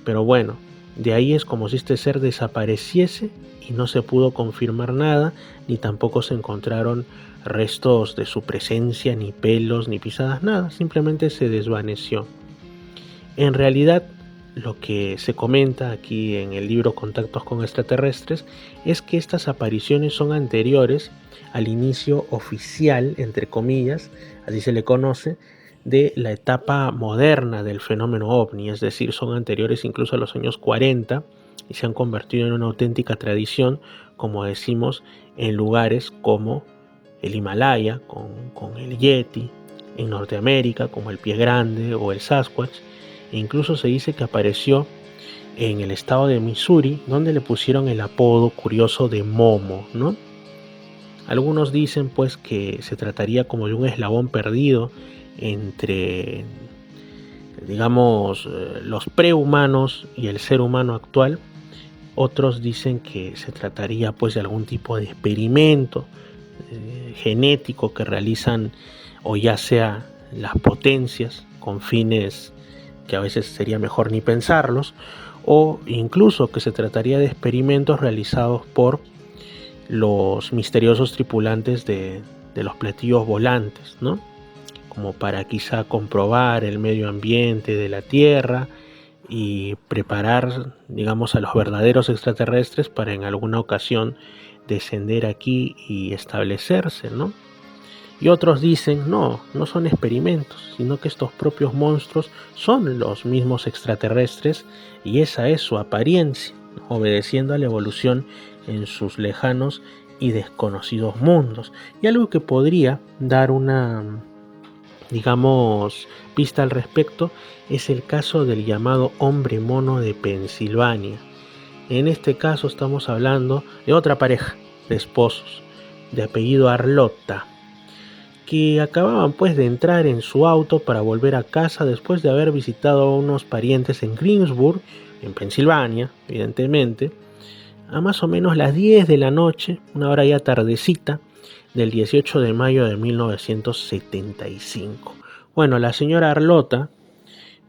Pero bueno, de ahí es como si este ser desapareciese y no se pudo confirmar nada, ni tampoco se encontraron restos de su presencia, ni pelos, ni pisadas, nada, simplemente se desvaneció. En realidad, lo que se comenta aquí en el libro Contactos con Extraterrestres es que estas apariciones son anteriores al inicio oficial, entre comillas, así se le conoce, de la etapa moderna del fenómeno ovni, es decir, son anteriores incluso a los años 40 y se han convertido en una auténtica tradición, como decimos, en lugares como el Himalaya, con el Yeti, en Norteamérica, como el Pie Grande o el Sasquatch. E incluso se dice que apareció en el estado de Missouri, donde le pusieron el apodo curioso de Momo, ¿no? Algunos dicen pues que se trataría como de un eslabón perdido entre, digamos, los prehumanos y el ser humano actual. Otros dicen que se trataría pues de algún tipo de experimento genético que realizan, o ya sea las potencias con fines que a veces sería mejor ni pensarlos, o incluso que se trataría de experimentos realizados por los misteriosos tripulantes de los platillos volantes, ¿no? Como para quizá comprobar el medio ambiente de la Tierra y preparar, digamos, a los verdaderos extraterrestres para en alguna ocasión descender aquí y establecerse, ¿no? Y otros dicen, no son experimentos, sino que estos propios monstruos son los mismos extraterrestres y esa es su apariencia, obedeciendo a la evolución en sus lejanos y desconocidos mundos. Y algo que podría dar una digamos, pista al respecto es el caso del llamado hombre mono de Pensilvania. En este caso estamos hablando de otra pareja de esposos de apellido Arlotta, que acababan pues de entrar en su auto para volver a casa después de haber visitado a unos parientes en Greensburg, en Pensilvania, evidentemente, a más o menos las 10 de la noche, una hora ya tardecita, del 18 de mayo de 1975. Bueno, la señora Arlotta,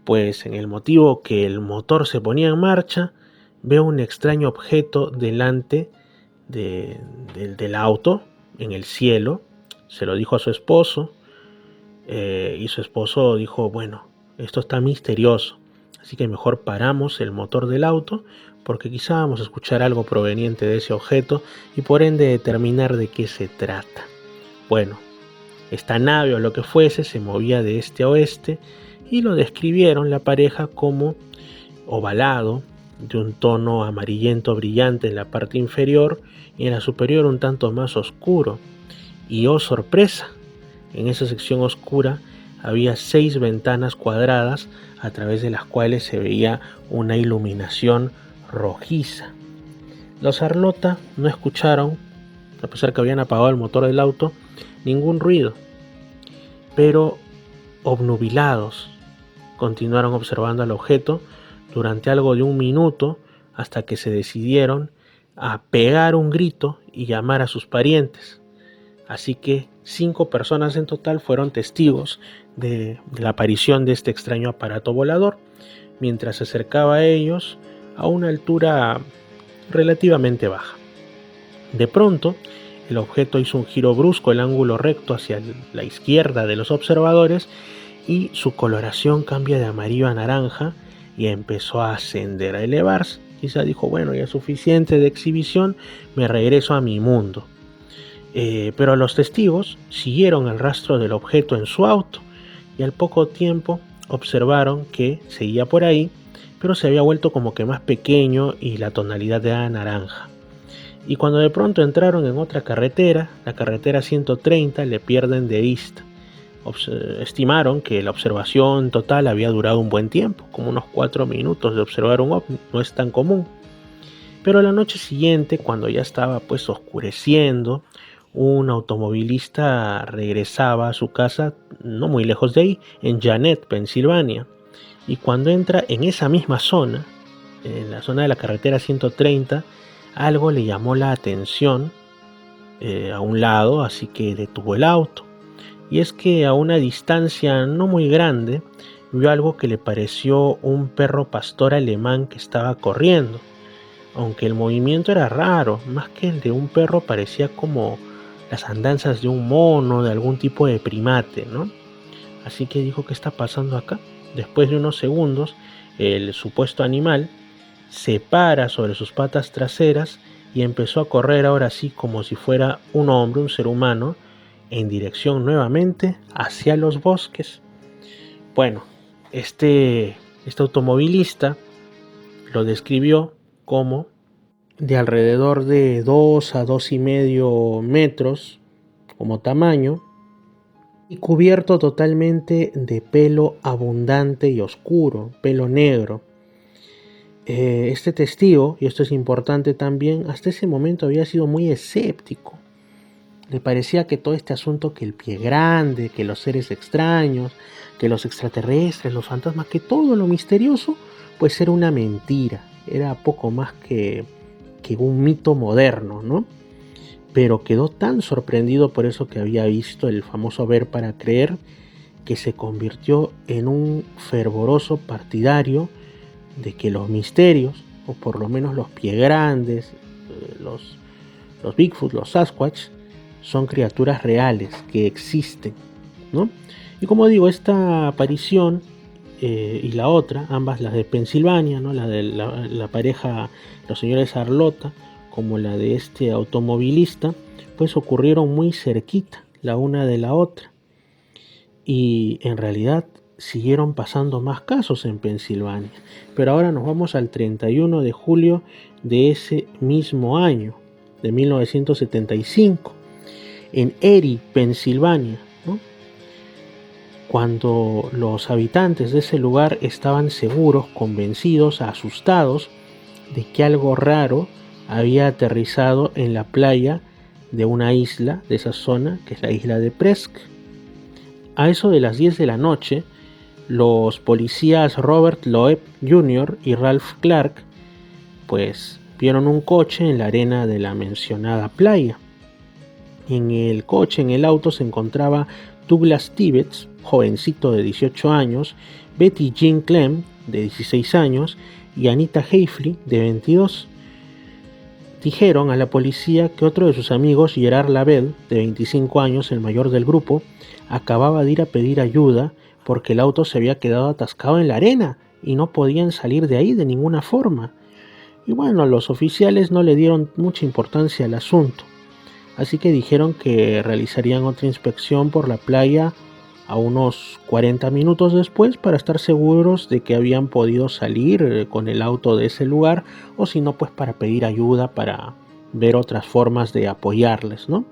pues en el motivo que el motor se ponía en marcha, ve un extraño objeto delante del auto, en el cielo. Se lo dijo a su esposo, y su esposo dijo, bueno, esto está misterioso, así que mejor paramos el motor del auto, porque quizá vamos a escuchar algo proveniente de ese objeto y por ende determinar de qué se trata. Bueno, esta nave o lo que fuese se movía de este a oeste y lo describieron la pareja como ovalado, de un tono amarillento brillante en la parte inferior y en la superior un tanto más oscuro. Y oh sorpresa, en esa sección oscura había 6 ventanas cuadradas a través de las cuales se veía una iluminación rojiza. Los Arlotta no escucharon, a pesar que habían apagado el motor del auto, ningún ruido, pero obnubilados continuaron observando al objeto durante algo de 1 minuto hasta que se decidieron a pegar un grito y llamar a sus parientes. Así que 5 personas en total fueron testigos de la aparición de este extraño aparato volador mientras se acercaba a ellos a una altura relativamente baja. De pronto, el objeto hizo un giro brusco, el ángulo recto hacia la izquierda de los observadores, y su coloración cambia de amarillo a naranja y empezó a ascender, a elevarse. Quizá dijo, bueno, ya es suficiente de exhibición, me regreso a mi mundo. Pero los testigos siguieron el rastro del objeto en su auto y al poco tiempo observaron que seguía por ahí, pero se había vuelto como que más pequeño y la tonalidad era naranja. Y cuando de pronto entraron en otra carretera, la carretera 130, le pierden de vista. Estimaron que la observación total había durado un buen tiempo, como unos 4 minutos de observar un ovni, no es tan común. Pero la noche siguiente, cuando ya estaba pues oscureciendo, un automovilista regresaba a su casa no muy lejos de ahí, en Janet, Pensilvania. Y cuando entra en esa misma zona, en la zona de la carretera 130, algo le llamó la atención a un lado, así que detuvo el auto. Y es que a una distancia no muy grande, vio algo que le pareció un perro pastor alemán que estaba corriendo. Aunque el movimiento era raro, más que el de un perro parecía como las andanzas de un mono, de algún tipo de primate, ¿no? Así que dijo, ¿qué está pasando acá? Después de unos segundos, el supuesto animal se para sobre sus patas traseras y empezó a correr ahora sí como si fuera un hombre, un ser humano, en dirección nuevamente hacia los bosques. Bueno, este automovilista lo describió como de alrededor de 2 a 2,5 metros como tamaño y cubierto totalmente de pelo abundante y oscuro, pelo negro. Este testigo, y esto es importante también, hasta ese momento había sido muy escéptico. Le parecía que todo este asunto, que el pie grande, que los seres extraños, que los extraterrestres, los fantasmas, que todo lo misterioso, pues era una mentira. Era poco más que un mito moderno, ¿no? Pero quedó tan sorprendido por eso que había visto, el famoso ver para creer, que se convirtió en un fervoroso partidario de que los misterios, o por lo menos los pie grandes, los Bigfoot, los Sasquatch, son criaturas reales que existen, ¿no? Y como digo, esta aparición y la otra, ambas las de Pensilvania, ¿no? La de la pareja, los señores Arlotta, como la de este automovilista, pues ocurrieron muy cerquita la una de la otra. Y en realidad siguieron pasando más casos en Pensilvania. Pero ahora nos vamos al 31 de julio de ese mismo año, de 1975, en Erie, Pensilvania, ¿no? cuando los habitantes de ese lugar estaban seguros, convencidos, asustados de que algo raro había aterrizado en la playa de una isla de esa zona, que es la isla de Presque. A eso de las 10 de la noche, los policías Robert Loeb Jr. y Ralph Clark pues vieron un coche en la arena de la mencionada playa. En el coche, en el auto, se encontraba Douglas Tibbets, jovencito de 18 años, Betty Jean Clem, de 16 años, y Anita Heifly, de 22. Dijeron a la policía que otro de sus amigos, Gerard Labelle, de 25 años, el mayor del grupo, acababa de ir a pedir ayuda porque el auto se había quedado atascado en la arena y no podían salir de ahí de ninguna forma. Y bueno, los oficiales no le dieron mucha importancia al asunto, así que dijeron que realizarían otra inspección por la playa a unos 40 minutos después para estar seguros de que habían podido salir con el auto de ese lugar, o si no, pues para pedir ayuda, para ver otras formas de apoyarles, ¿no?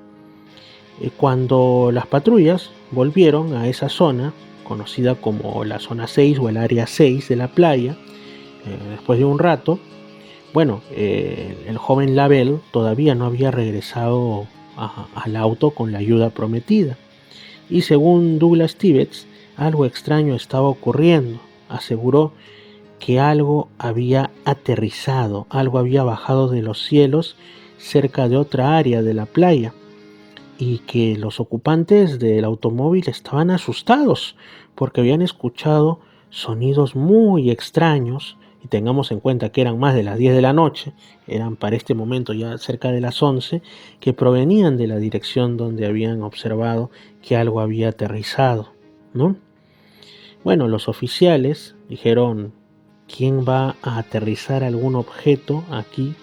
Cuando las patrullas volvieron a esa zona, conocida como la zona 6 o el área 6 de la playa, después de un rato, bueno, el joven Labelle todavía no había regresado al auto con la ayuda prometida. Y según Douglas Tibbets, algo extraño estaba ocurriendo. Aseguró que algo había aterrizado, algo había bajado de los cielos cerca de otra área de la playa, y que los ocupantes del automóvil estaban asustados porque habían escuchado sonidos muy extraños. Y tengamos en cuenta que eran más de las 10 de la noche, eran para este momento ya cerca de las 11, que provenían de la dirección donde habían observado que algo había aterrizado, ¿no? Bueno, los oficiales dijeron: ¿quién va a aterrizar algún objeto aquí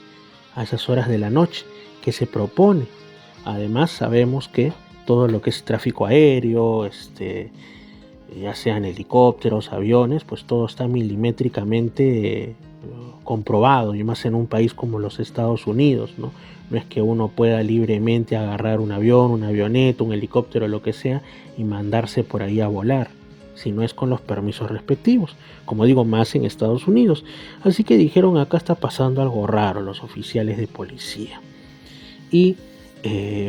a esas horas de la noche? ¿Qué se propone? Además, sabemos que todo lo que es tráfico aéreo, ya sean helicópteros, aviones, pues todo está milimétricamente comprobado, y más en un país como los Estados Unidos, ¿no? No es que uno pueda libremente agarrar un avión, una avioneta, un helicóptero, lo que sea, y mandarse por ahí a volar, si no es con los permisos respectivos, como digo, más en Estados Unidos. Así que dijeron: acá está pasando algo raro, los oficiales de policía. Y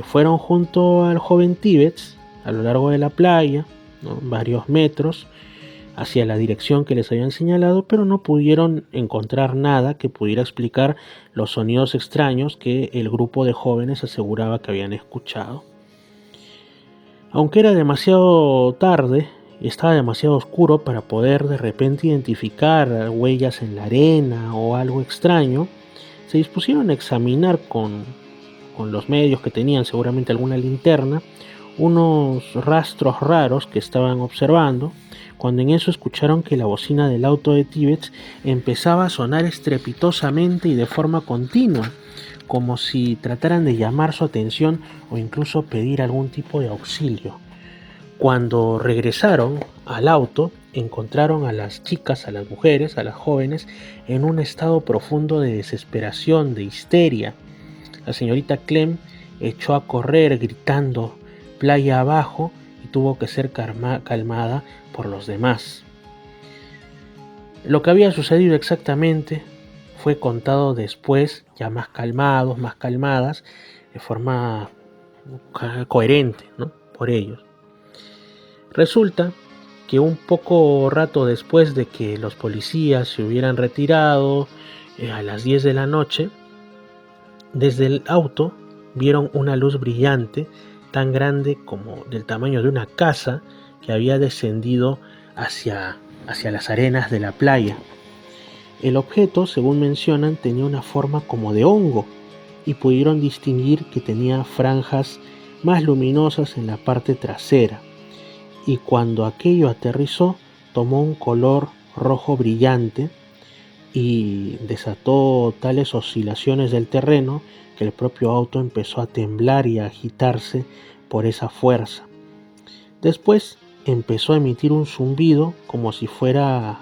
fueron junto al joven Tibbets a lo largo de la playa, ¿no?, varios metros, hacia la dirección que les habían señalado, pero no pudieron encontrar nada que pudiera explicar los sonidos extraños que el grupo de jóvenes aseguraba que habían escuchado. Aunque era demasiado tarde, estaba demasiado oscuro para poder de repente identificar huellas en la arena o algo extraño, se dispusieron a examinar con los medios que tenían, seguramente alguna linterna, unos rastros raros que estaban observando, cuando en eso escucharon que la bocina del auto de Tibbets empezaba a sonar estrepitosamente y de forma continua, como si trataran de llamar su atención o incluso pedir algún tipo de auxilio. Cuando regresaron al auto, encontraron a las chicas, a las mujeres, a las jóvenes, en un estado profundo de desesperación, de histeria. La señorita Clem echó a correr gritando playa abajo y tuvo que ser calmada por los demás. Lo que había sucedido exactamente fue contado después, ya más calmados, más calmadas, de forma coherente, ¿no?, por ellos. Resulta que un poco rato después de que los policías se hubieran retirado, a las 10 de la noche, desde el auto vieron una luz brillante tan grande como del tamaño de una casa, que había descendido hacia las arenas de la playa. El objeto, según mencionan, tenía una forma como de hongo, y pudieron distinguir que tenía franjas más luminosas en la parte trasera, y cuando aquello aterrizó tomó un color rojo brillante y desató tales oscilaciones del terreno que el propio auto empezó a temblar y a agitarse por esa fuerza. Después empezó a emitir un zumbido como si fuera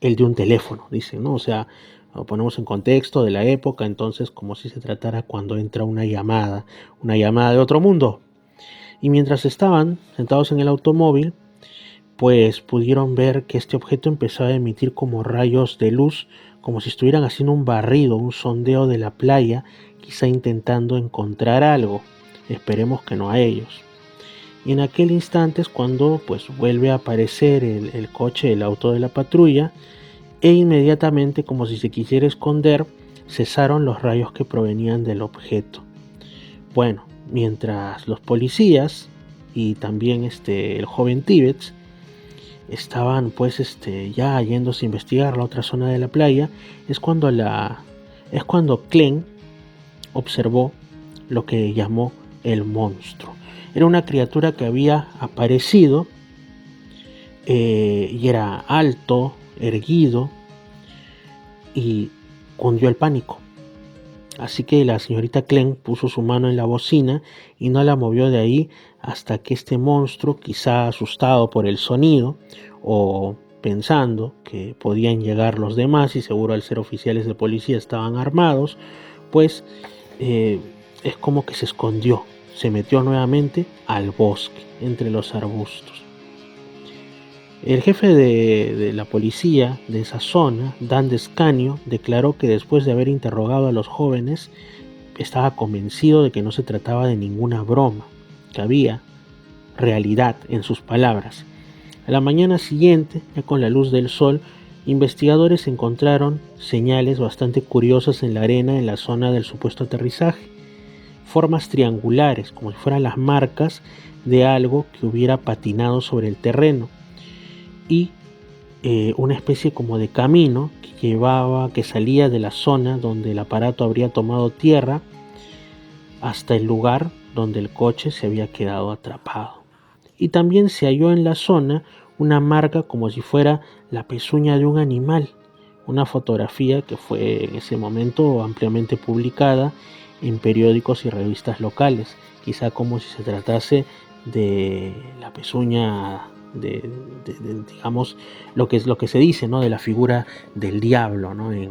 el de un teléfono, dicen, ¿no? O sea, lo ponemos en contexto de la época, entonces como si se tratara cuando entra una llamada de otro mundo. Y mientras estaban sentados en el automóvil, pues pudieron ver que este objeto empezaba a emitir como rayos de luz, como si estuvieran haciendo un barrido, un sondeo de la playa, quizá intentando encontrar algo. Esperemos que no a ellos. Y en aquel instante es cuando pues vuelve a aparecer el coche, el auto de la patrulla, e inmediatamente, como si se quisiera esconder, cesaron los rayos que provenían del objeto. Bueno, mientras los policías y también el joven Tibbets estaban pues ya yéndose a investigar la otra zona de la playa, es cuando Clem observó lo que llamó el monstruo. Era una criatura que había aparecido y era alto, erguido, y cundió el pánico. Así que la señorita Clem puso su mano en la bocina y no la movió de ahí hasta que este monstruo, quizá asustado por el sonido o pensando que podían llegar los demás, y seguro al ser oficiales de policía estaban armados, pues es como que se escondió, se metió nuevamente al bosque entre los arbustos. El jefe de la policía de esa zona, Dan Descanio, declaró que después de haber interrogado a los jóvenes, estaba convencido de que no se trataba de ninguna broma, que había realidad en sus palabras. A la mañana siguiente, ya con la luz del sol, investigadores encontraron señales bastante curiosas en la arena en la zona del supuesto aterrizaje. Formas triangulares, como si fueran las marcas de algo que hubiera patinado sobre el terreno, y una especie como de camino que salía de la zona donde el aparato habría tomado tierra hasta el lugar donde el coche se había quedado atrapado. Y también se halló en la zona una marca como si fuera la pezuña de un animal, una fotografía que fue en ese momento ampliamente publicada en periódicos y revistas locales, quizá como si se tratase de la pezuña digamos, lo que se dice, ¿no?, de la figura del diablo, ¿no?, en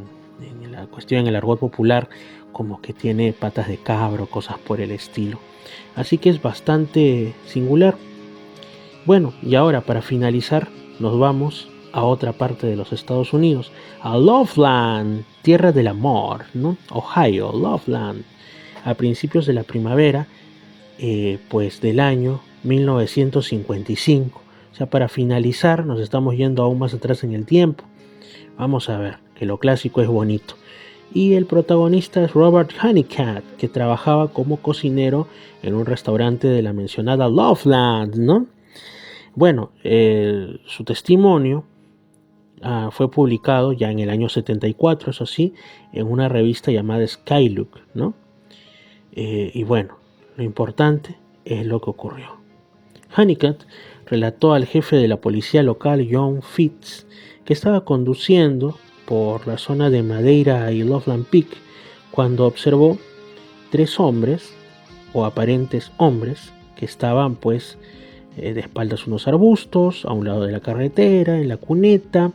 la cuestión, en el argot popular, como que tiene patas de cabro, cosas por el estilo. Así que es bastante singular. Bueno, y ahora para finalizar nos vamos a otra parte de los Estados Unidos, a Loveland, tierra del amor, ¿no? Ohio, Loveland, a principios de la primavera, pues del año 1955. O sea, para finalizar, nos estamos yendo aún más atrás en el tiempo. Vamos a ver, que lo clásico es bonito. Y el protagonista es Robert Honeycutt, que trabajaba como cocinero en un restaurante de la mencionada Loveland, ¿no? Bueno, su testimonio fue publicado ya en el año 74, eso sí, en una revista llamada Skylook, ¿no? Y bueno, lo importante es lo que ocurrió. Honeycutt relató al jefe de la policía local, John Fitz, que estaba conduciendo por la zona de Madeira y Loveland Peak cuando observó 3 hombres, o aparentes hombres, que estaban pues de espaldas a unos arbustos, a un lado de la carretera, en la cuneta,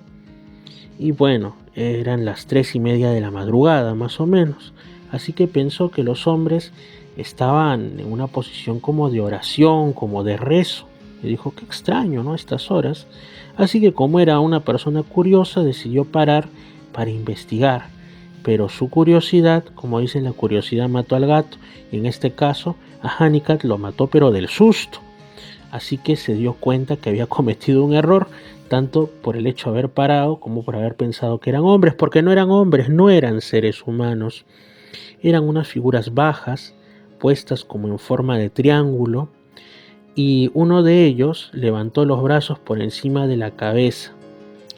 y bueno, eran las 3:30 de la madrugada más o menos, así que pensó que los hombres estaban en una posición como de oración, como de rezo. Y dijo, qué extraño, ¿no?, estas horas. Así que como era una persona curiosa, decidió parar para investigar. Pero su curiosidad, como dicen, la curiosidad mató al gato. Y en este caso, a Honeycutt lo mató pero del susto. Así que se dio cuenta que había cometido un error, tanto por el hecho de haber parado como por haber pensado que eran hombres, porque no eran hombres, no eran seres humanos. Eran unas figuras bajas, puestas como en forma de triángulo, y uno de ellos levantó los brazos por encima de la cabeza.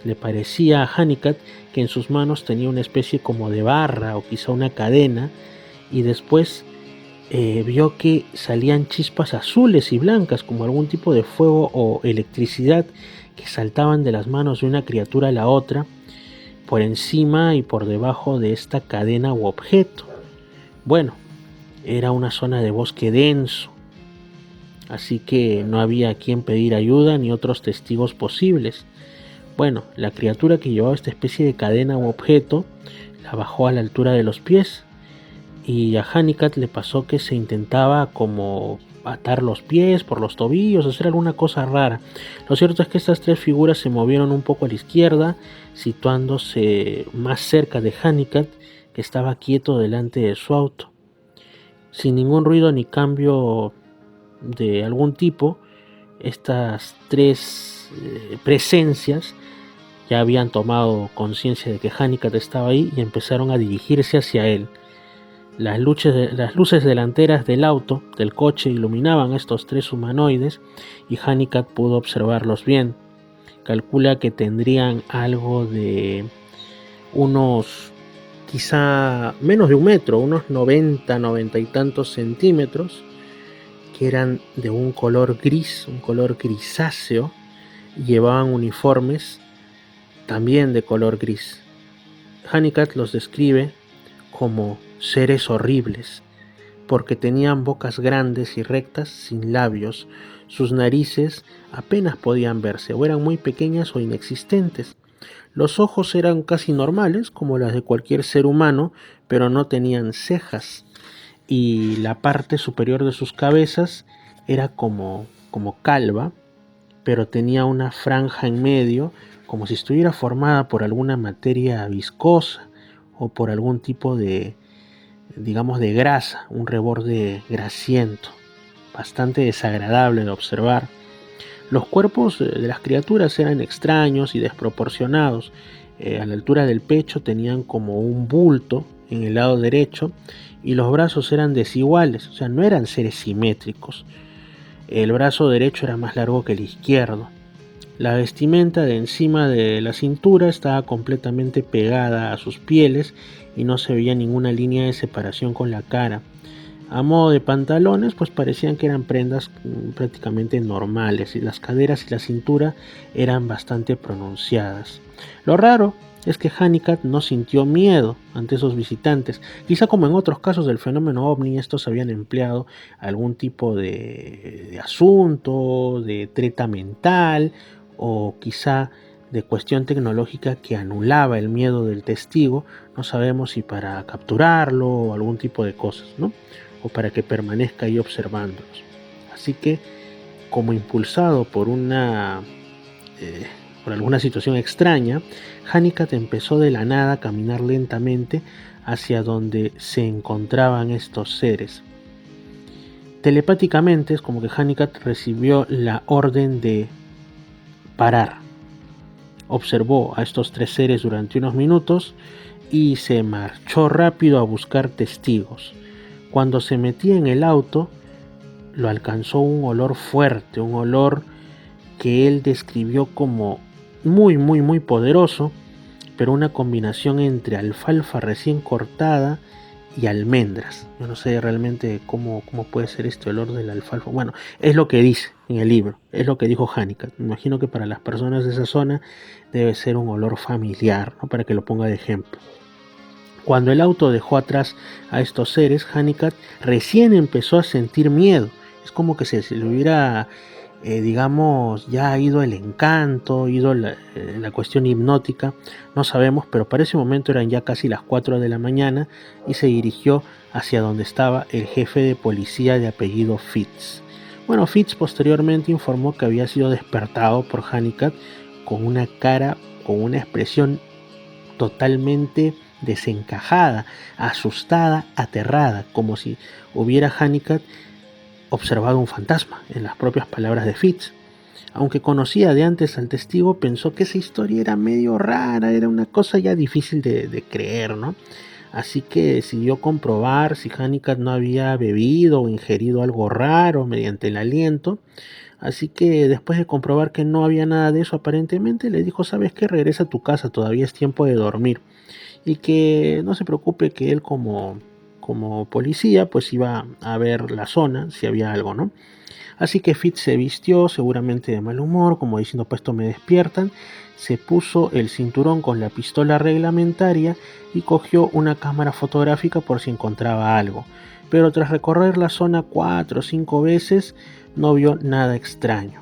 Le parecía a Honeycutt que en sus manos tenía una especie como de barra o quizá una cadena, y después vio que salían chispas azules y blancas como algún tipo de fuego o electricidad que saltaban de las manos de una criatura a la otra, por encima y por debajo de esta cadena u objeto. Bueno, era una zona de bosque denso, así que no había a quien pedir ayuda ni otros testigos posibles. Bueno, la criatura que llevaba esta especie de cadena u objeto la bajó a la altura de los pies, y a Honeycutt le pasó que se intentaba como atar los pies por los tobillos, hacer alguna cosa rara. Lo cierto es que estas tres figuras se movieron un poco a la izquierda, situándose más cerca de Hunnicutt, que estaba quieto delante de su auto. Sin ningún ruido ni cambio de algún tipo, estas tres presencias ya habían tomado conciencia de que Hunnicutt estaba ahí y empezaron a dirigirse hacia él. Las luces delanteras del coche, iluminaban a estos tres humanoides y Hunnicutt pudo observarlos bien. Calcula que tendrían algo de unos, quizá menos de un metro, unos 90 y tantos centímetros, que eran de un color gris, un color grisáceo, y llevaban uniformes también de color gris. Hunnicutt los describe como seres horribles, porque tenían bocas grandes y rectas sin labios, sus narices apenas podían verse, o eran muy pequeñas o inexistentes. Los ojos eran casi normales, como las de cualquier ser humano, pero no tenían cejas, y la parte superior de sus cabezas era como calva, pero tenía una franja en medio, como si estuviera formada por alguna materia viscosa o por algún tipo de, digamos, de grasa, un reborde grasiento, bastante desagradable de observar. Los cuerpos de las criaturas eran extraños y desproporcionados. A la altura del pecho tenían como un bulto en el lado derecho y los brazos eran desiguales, o sea, no eran seres simétricos. El brazo derecho era más largo que el izquierdo. La vestimenta de encima de la cintura estaba completamente pegada a sus pieles y no se veía ninguna línea de separación con la cara. A modo de pantalones, pues parecían que eran prendas prácticamente normales, y las caderas y la cintura eran bastante pronunciadas. Lo raro es que Hunnicutt no sintió miedo ante esos visitantes. Quizá como en otros casos del fenómeno ovni, estos habían empleado algún tipo de asunto, de treta mental, o quizá de cuestión tecnológica que anulaba el miedo del testigo. No sabemos si para capturarlo o algún tipo de cosas, ¿no? O para que permanezca ahí observándolos. Así que, como impulsado por alguna situación extraña, Hunnicutt empezó de la nada a caminar lentamente hacia donde se encontraban estos seres. Telepáticamente es como que Hunnicutt recibió la orden de parar. Observó a estos tres seres durante unos minutos y se marchó rápido a buscar testigos. Cuando se metía en el auto, lo alcanzó un olor fuerte, un olor que él describió como muy poderoso, pero una combinación entre alfalfa recién cortada y almendras. Yo no sé realmente cómo puede ser este olor del alfalfa. Bueno, es lo que dice en el libro, es lo que dijo Hunnicutt. Me imagino que para las personas de esa zona debe ser un olor familiar, ¿no? Para que lo ponga de ejemplo. Cuando el auto dejó atrás a estos seres, Hunnicutt recién empezó a sentir miedo. Es como que se le hubiera, digamos, ya ido el encanto, ido la cuestión hipnótica. No sabemos, pero para ese momento eran ya casi las 4 de la mañana y se dirigió hacia donde estaba el jefe de policía de apellido Fitz. Bueno, Fitz posteriormente informó que había sido despertado por Hunnicutt con una cara, con una expresión totalmente desencajada, asustada, aterrada, como si hubiera Hunnicutt observado un fantasma, en las propias palabras de Fitz. Aunque conocía de antes al testigo, pensó que esa historia era medio rara, era una cosa ya difícil de creer, ¿no? Así que decidió comprobar si Hunnicutt no había bebido o ingerido algo raro mediante el aliento. Así que después de comprobar que no había nada de eso aparentemente, le dijo: ¿sabes qué? Regresa a tu casa, todavía es tiempo de dormir. Y que no se preocupe, que él como policía pues iba a ver la zona si había algo, ¿no? Así que Fitz se vistió, seguramente de mal humor, como diciendo: pues esto me despiertan. Se puso el cinturón con la pistola reglamentaria y cogió una cámara fotográfica por si encontraba algo. Pero tras recorrer la zona 4 o 5 veces no vio nada extraño.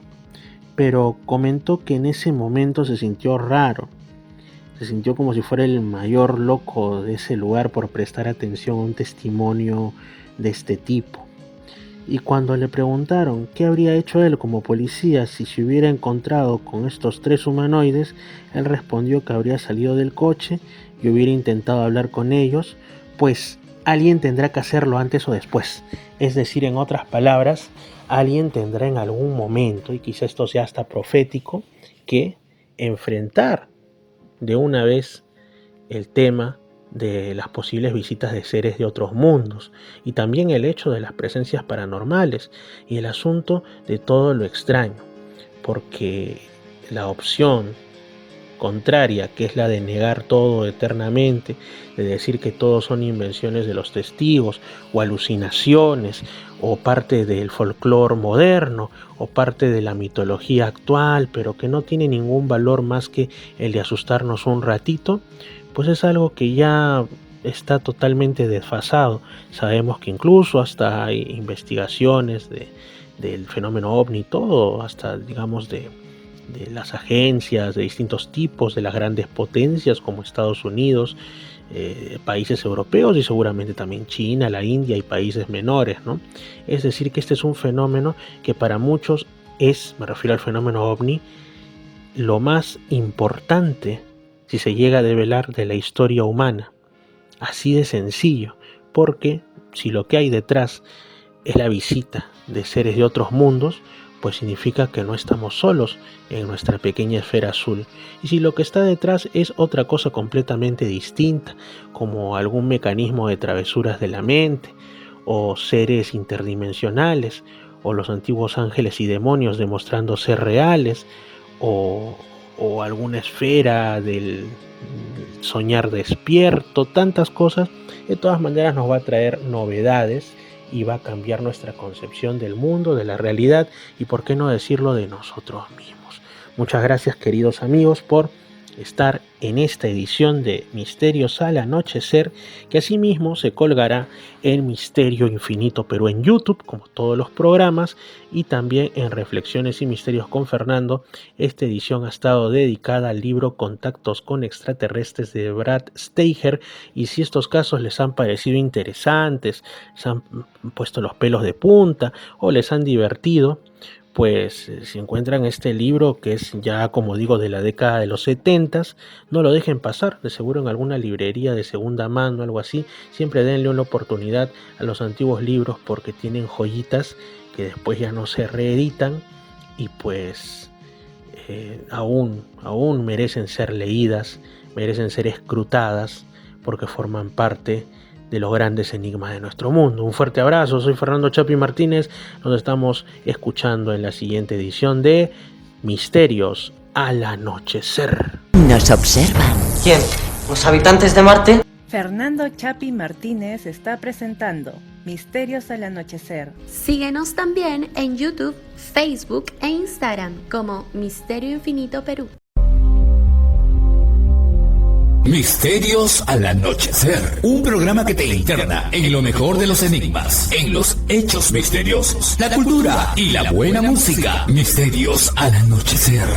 Pero comentó que en ese momento se sintió raro. Se sintió como si fuera el mayor loco de ese lugar por prestar atención a un testimonio de este tipo. Y cuando le preguntaron qué habría hecho él como policía si se hubiera encontrado con estos 3 humanoides, él respondió que habría salido del coche y hubiera intentado hablar con ellos, pues alguien tendrá que hacerlo antes o después. Es decir, en otras palabras, alguien tendrá en algún momento, y quizá esto sea hasta profético, que enfrentar de una vez el tema de las posibles visitas de seres de otros mundos, y también el hecho de las presencias paranormales y el asunto de todo lo extraño, porque la opción contraria, que es la de negar todo eternamente, de decir que todo son invenciones de los testigos o alucinaciones o parte del folclore moderno o parte de la mitología actual, pero que no tiene ningún valor más que el de asustarnos un ratito, pues es algo que ya está totalmente desfasado. Sabemos que incluso hasta hay investigaciones del fenómeno ovni, todo, hasta digamos de las agencias de distintos tipos, de las grandes potencias como Estados Unidos, países europeos y seguramente también China, la India y países menores, ¿no? Es decir, que este es un fenómeno que para muchos es, me refiero al fenómeno ovni, lo más importante si se llega a develar de la historia humana. Así de sencillo, porque si lo que hay detrás es la visita de seres de otros mundos, pues significa que no estamos solos en nuestra pequeña esfera azul. Y si lo que está detrás es otra cosa completamente distinta, como algún mecanismo de travesuras de la mente, o seres interdimensionales, o los antiguos ángeles y demonios demostrando ser reales, o alguna esfera del soñar despierto, tantas cosas, de todas maneras nos va a traer novedades y va a cambiar nuestra concepción del mundo, de la realidad y, por qué no decirlo, de nosotros mismos. Muchas gracias, queridos amigos, por estar en esta edición de Misterios al Anochecer, que asimismo se colgará en Misterio Infinito Perú en YouTube, como todos los programas, y también en Reflexiones y Misterios con Fernando. Esta edición ha estado dedicada al libro Contactos con Extraterrestres de Brad Steiger, y si estos casos les han parecido interesantes, les han puesto los pelos de punta o les han divertido, pues si encuentran este libro, que es ya, como digo, de la década de los 70s, no lo dejen pasar, de seguro en alguna librería de segunda mano o algo así. Siempre denle una oportunidad a los antiguos libros, porque tienen joyitas que después ya no se reeditan y pues aún merecen ser leídas, merecen ser escrutadas, porque forman parte de los grandes enigmas de nuestro mundo. Un fuerte abrazo, soy Fernando Chapi Martínez, nos estamos escuchando en la siguiente edición de Misterios al Anochecer. Nos observan. ¿Quién? ¿Los habitantes de Marte? Fernando Chapi Martínez está presentando Misterios al Anochecer. Síguenos también en YouTube, Facebook e Instagram como Misterio Infinito Perú. Misterios al Anochecer, un programa que te interna en lo mejor de los enigmas, en los hechos misteriosos, la cultura y la buena música. Misterios al Anochecer.